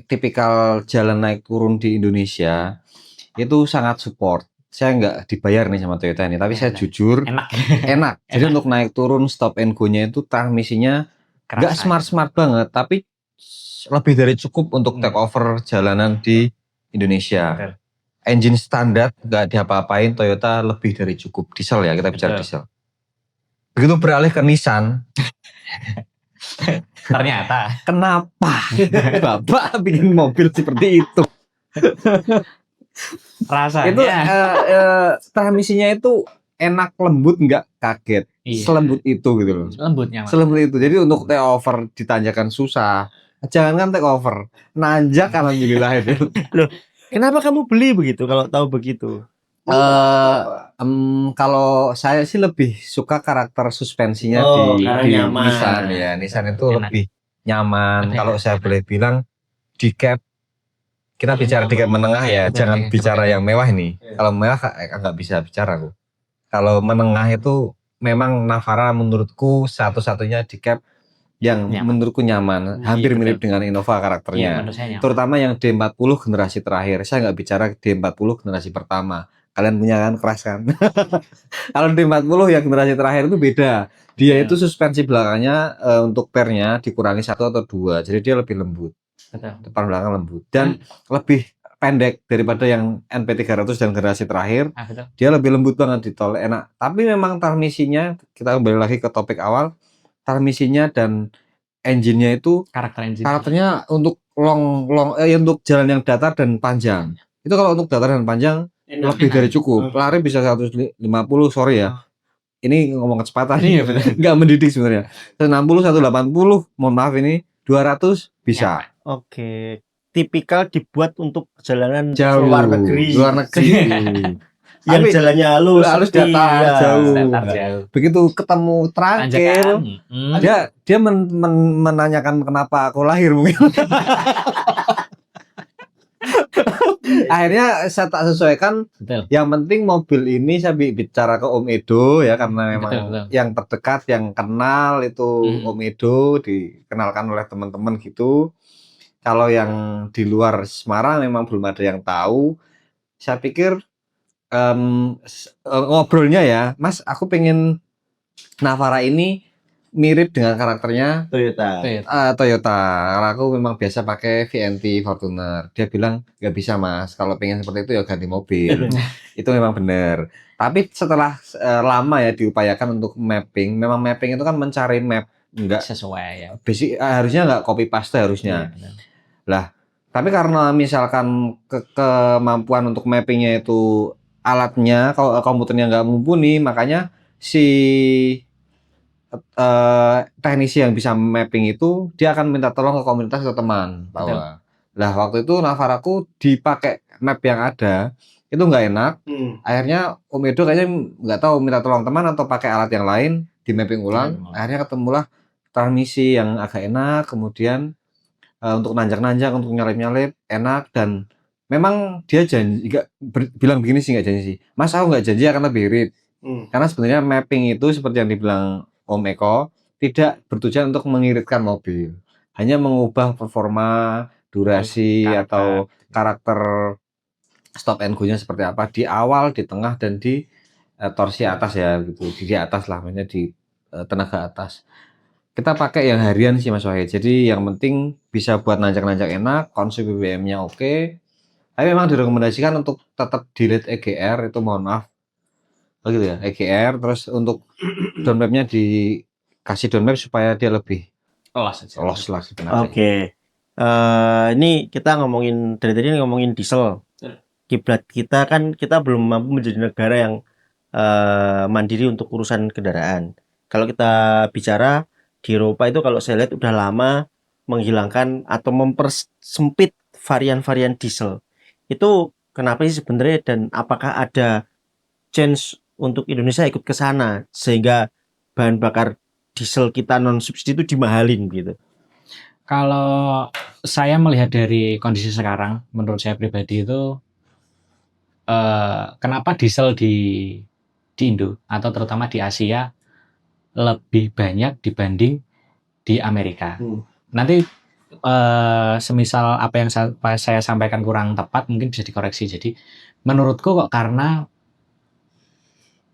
S1: tipikal jalan naik turun di Indonesia itu sangat support. Saya nggak dibayar nih sama Toyota ini, tapi saya jujur enak. Jadi untuk naik turun stop and go-nya itu transmisinya nggak smart banget, tapi lebih dari cukup untuk take over jalanan di Indonesia. Engine standar nggak diapa-apain, Toyota lebih dari cukup. Diesel ya, kita bicara diesel. Begitu beralih ke Nissan,
S3: ternyata
S1: kenapa Bapak bikin mobil seperti itu?
S3: Rasanya
S1: itu transmisinya itu enak, lembut, nggak kaget. Selembut itu gitu loh. Selembut itu. Jadi untuk take over ditanjakan susah. Jangankan take over, nanjak alhamdulillah itu.
S2: Loh, kenapa kamu beli begitu kalau tahu begitu?
S1: Kalau saya sih lebih suka karakter suspensinya di Nissan ya. Nissan itu lebih nyaman. Kalau saya boleh bilang di cab, kita bicara di cab menengah ya, jangan bicara yang mewah ini. Kalau mewah nggak bisa bicara kok. Kalau menengah itu memang Navara menurutku satu-satunya di cab yang menurutku nyaman, hampir mirip dengan Innova karakternya. Terutama yang D40 generasi terakhir. Saya nggak bicara D40 generasi pertama. Kalian punya kan, keras kan? Kalau D40 yang generasi terakhir itu beda. Dia itu suspensi belakangnya untuk pernya dikurangi 1 atau 2. Jadi dia lebih lembut. Depan belakang lembut. Dan lebih pendek daripada yang NP300 dan generasi terakhir. Dia lebih lembut banget di tol, enak. Tapi memang transmisinya, kita kembali lagi ke topik awal, transmisinya dan engine-nya itu karakternya untuk untuk jalan yang datar dan panjang. Itu kalau untuk datar dan panjang lebih dari cukup. Lari bisa 150, sorry ya. Ini ngomong kecepatan. Iya betul. Enggak mendidik sebenarnya. 160, 180, mohon maaf ini 200 bisa.
S2: Oke. Tipikal dibuat untuk perjalanan
S1: jauh,
S2: luar negeri. Yang jalannya halus
S1: datar, jauh. Begitu ketemu terakhir, dia menanyakan kenapa aku lahir mungkin. Akhirnya saya tak sesuaikan. Yang penting mobil ini saya bicara ke Om Edo ya, karena memang yang terdekat, yang kenal itu Om Edo, dikenalkan oleh teman-teman gitu. Kalau yang di luar Semarang memang belum ada yang tahu. Saya pikir ngobrolnya ya, Mas, aku pengen Navara ini mirip dengan karakternya Toyota. Karena aku memang biasa pakai VNT Fortuner. Dia bilang nggak bisa Mas, kalau pengen seperti itu ya ganti mobil. Itu memang benar. Tapi setelah lama ya diupayakan untuk mapping, memang mapping itu kan mencari map nggak
S3: sesuai ya.
S1: Basic, harusnya nggak copy paste harusnya. Lah, tapi karena misalkan kemampuan untuk mappingnya itu alatnya, kalau komputernya nggak mumpuni, makanya si teknisi yang bisa mapping itu dia akan minta tolong ke komunitas atau teman bahwa. Lah waktu itu Navaraku dipakai map yang ada itu nggak enak. Akhirnya Om Edo kayaknya nggak tahu minta tolong teman atau pakai alat yang lain di mapping ulang. Akhirnya ketemulah transmisi yang agak enak, kemudian untuk nanjak-nanjak, untuk nyalip-nyalip enak, dan memang dia janji bilang begini sih, nggak janji sih, Mas aku nggak janji akan lebih irit. Karena sebenarnya mapping itu seperti yang dibilang Om Eko tidak bertujuan untuk mengiritkan mobil, hanya mengubah performa, durasi atau karakter stop and go-nya seperti apa di awal, di tengah dan di torsi atas ya gitu. Di atas lah, maksudnya di tenaga atas. Kita pakai yang harian sih Mas Wahid. Jadi yang penting bisa buat nanjak-nanjak enak, konsumsi BBM-nya oke. Tapi memang direkomendasikan untuk tetap delete EGR, itu mohon maaf. Oh gitu ya, EGR. Terus untuk downmap-nya dikasih downmap supaya dia lebih
S3: Los aja.
S1: los lah
S2: Oke. Ini kita ngomongin dari tadi ngomongin diesel. Kiblat kita kan kita belum mampu menjadi negara yang mandiri untuk urusan kendaraan. Kalau kita bicara di Eropa itu kalau saya lihat udah lama menghilangkan atau mempersempit varian-varian diesel. Itu kenapa sih sebenarnya dan apakah ada chance untuk Indonesia ikut ke sana sehingga bahan bakar diesel kita non subsidi itu dimahalin gitu?
S3: Kalau saya melihat dari kondisi sekarang, menurut saya pribadi itu kenapa diesel di Indo atau terutama di Asia lebih banyak dibanding di Amerika. Nanti semisal apa yang saya sampaikan kurang tepat mungkin bisa dikoreksi. Jadi menurutku kok karena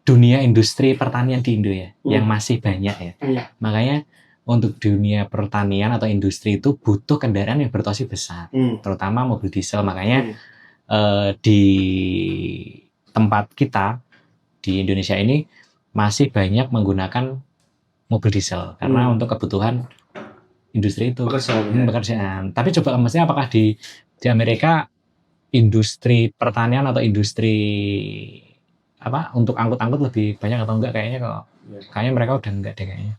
S3: dunia industri pertanian di Indo ya yang masih banyak ya. Makanya untuk dunia pertanian atau industri itu butuh kendaraan yang bertorsi besar, terutama mobil diesel. Makanya di tempat kita di Indonesia ini masih banyak menggunakan mobil diesel karena untuk kebutuhan industri itu pekerjaan. Tapi coba maksudnya apakah di Amerika industri pertanian atau industri apa untuk angkut-angkut lebih banyak atau enggak? Kayaknya mereka udah enggak deh kayaknya.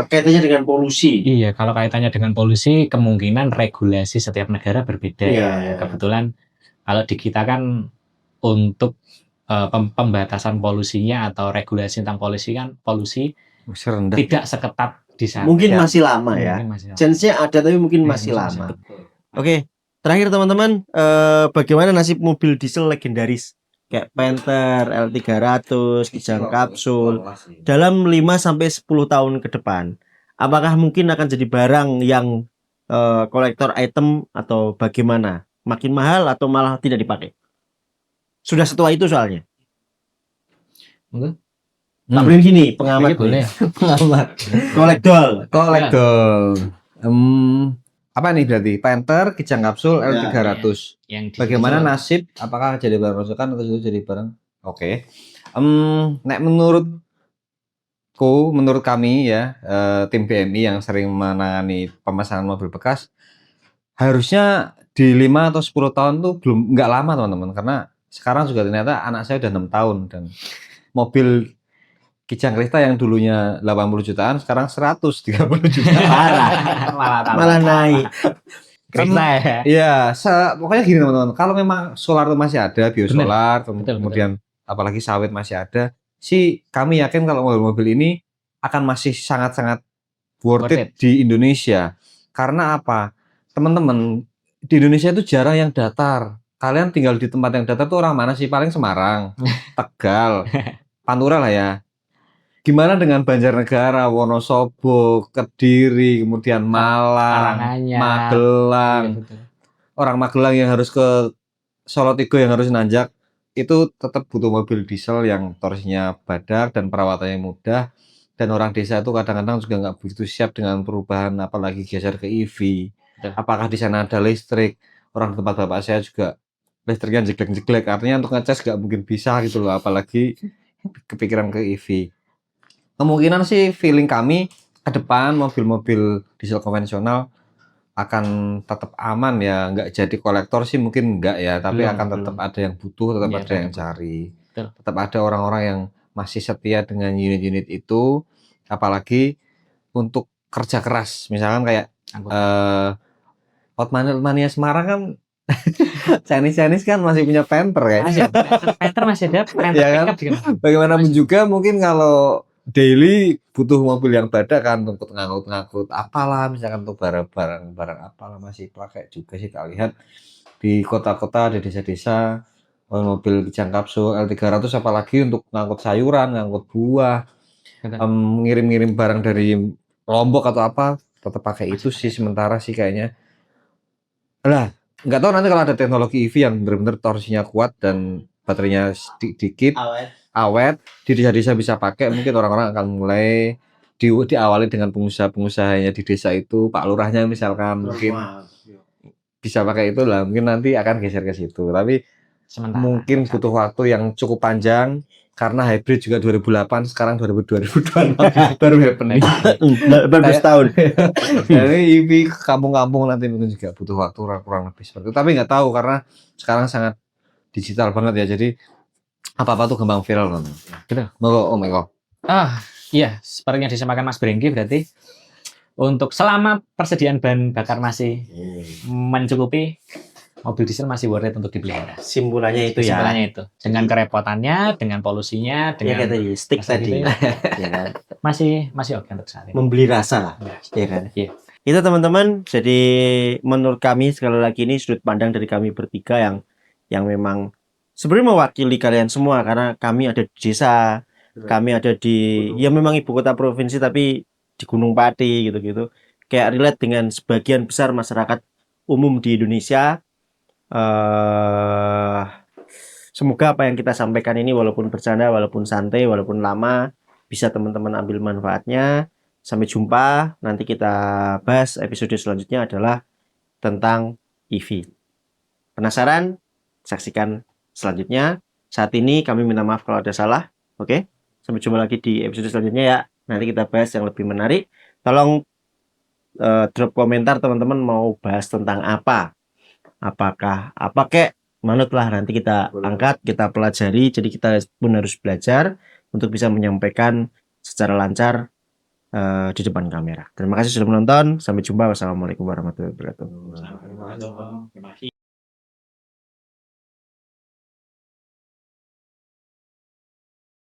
S2: Kaitannya dengan polusi.
S3: Iya, kalau kaitannya dengan polusi kemungkinan regulasi setiap negara berbeda.
S2: Iya.
S3: Kebetulan kalau di kita kan untuk pembatasan polusinya atau regulasi tentang polusi tidak seketat di sana.
S2: Mungkin masih lama ya. Chance-nya ada tapi mungkin masih lama. Oke, terakhir teman-teman, bagaimana nasib mobil diesel legendaris kayak Panther, L300, Kijang Kapsul dalam 5-10 tahun ke depan? Apakah mungkin akan jadi barang yang kolektor item atau bagaimana? Makin mahal atau malah tidak dipakai? Sudah setua itu soalnya. Tapi gini, pengamat
S3: boleh.
S1: Pengamat.
S2: Kolektor.
S1: Apa nih berarti? Panther, Kijang Kapsul, L300. Bagaimana nasib? Apakah jadi barang rosokan atau jadi barang? Oke. Nek menurut kami ya, tim BMI yang sering menangani pemesanan mobil bekas, harusnya di 5 atau 10 tahun tuh nggak lama teman-teman, karena sekarang juga ternyata anak saya udah 6 tahun dan mobil Kijang Krista yang dulunya 80 jutaan sekarang 130 juta.
S2: Malah naik.
S3: Krista ya.
S1: Iya, pokoknya gini teman-teman, kalau memang solar itu masih ada, biosolar, kemudian apalagi sawit masih ada, sih kami yakin kalau mobil-mobil ini akan masih sangat-sangat worth it di Indonesia. Karena apa? Teman-teman, di Indonesia itu jarang yang datar. Kalian tinggal di tempat yang datar tuh orang mana sih? Paling Semarang, Tegal, Pantura lah ya. Gimana dengan Banjarnegara, Wonosobo, Kediri, kemudian Malang, Magelang. Orang Magelang yang harus ke Solo Tigo yang harus nanjak, itu tetap butuh mobil diesel yang torsinya badak dan perawatannya mudah. Dan orang desa itu kadang-kadang juga nggak begitu siap dengan perubahan, apalagi geser ke EV. Apakah di sana ada listrik? Orang tempat bapak saya juga listriknya jeglek-jeglek, artinya untuk ngecas nggak mungkin bisa gitu loh, apalagi kepikiran ke EV. Kemungkinan sih feeling kami ke depan mobil-mobil diesel konvensional akan tetap aman ya, nggak jadi kolektor sih mungkin nggak ya, tapi akan tetap ada yang butuh, tetap ada yang cari, tetap ada orang-orang yang masih setia dengan unit-unit itu, apalagi untuk kerja keras, misalkan kayak Hotmania Semarang kan Chinese kan masih punya Panther ya.
S3: Panther masih ada, Panther
S1: ya kan? Bagaimanapun juga mungkin kalau daily butuh mobil yang badak kan untuk ngangkut apalah, misalkan untuk barang apalah masih pakai juga sih tak lihat di kota-kota, di desa-desa mobil Kijang Kapsul L300 apalagi untuk ngangkut sayuran, ngangkut buah, ngirim-ngirim barang dari Lombok atau apa tetap pakai itu sih sementara sih kayaknya. Lah, nggak tahu nanti kalau ada teknologi EV yang benar-benar torsinya kuat dan baterainya dikit, awet, di desa-desa bisa pakai, mungkin orang-orang akan mulai diawali dengan pengusaha-pengusahanya di desa itu, Pak Lurahnya misalkan mungkin bisa pakai itu lah, mungkin nanti akan geser ke situ. Tapi
S3: Sementara.
S1: mungkin butuh waktu yang cukup panjang karena hybrid juga 2008, sekarang 2026 baru happening.
S2: 18 tahun.
S1: Jadi EV ke kampung-kampung nanti mungkin juga butuh waktu kurang lebih seperti itu. Tapi nggak tahu karena sekarang sangat digital banget ya. Jadi apa-apa tuh gampang viral kan.
S3: Gitu.
S1: Oh my god.
S3: Iya, seperti yang disamakan Mas Brengki berarti untuk selama persediaan bahan bakar masih mencukupi, mobil diesel masih worth it untuk dipelihara.
S2: Simpulannya itu ya.
S3: Simpulannya itu. Dengan kerepotannya, dengan polusinya,
S2: Ya
S3: dengan
S2: kayak tadi stick
S3: Masalah
S2: tadi.
S3: gitu
S2: Ya kan?
S3: masih oke untuk saat ini.
S2: Membeli rasa lah. Ya kan?
S3: Iya.
S2: Itu teman-teman. Jadi menurut kami sekali lagi ini sudut pandang dari kami bertiga yang memang sebenarnya mewakili kalian semua karena kami ada di desa, kami ada di ya memang ibu kota provinsi tapi di Gunung Pati gitu-gitu. Kayak relate dengan sebagian besar masyarakat umum di Indonesia. Semoga apa yang kita sampaikan ini walaupun bercanda, walaupun santai, walaupun lama bisa teman-teman ambil manfaatnya. Sampai jumpa. Nanti kita bahas episode selanjutnya adalah tentang EV. Penasaran? Saksikan selanjutnya. Saat ini kami minta maaf kalau ada salah. Oke? Sampai jumpa lagi di episode selanjutnya ya. Nanti kita bahas yang lebih menarik. Tolong drop komentar teman-teman mau bahas tentang apa. Apakah apa kek manut lah nanti kita angkat, kita pelajari. Jadi kita pun harus belajar untuk bisa menyampaikan secara lancar di depan kamera. Terima kasih sudah menonton. Sampai jumpa. Wassalamualaikum warahmatullahi wabarakatuh.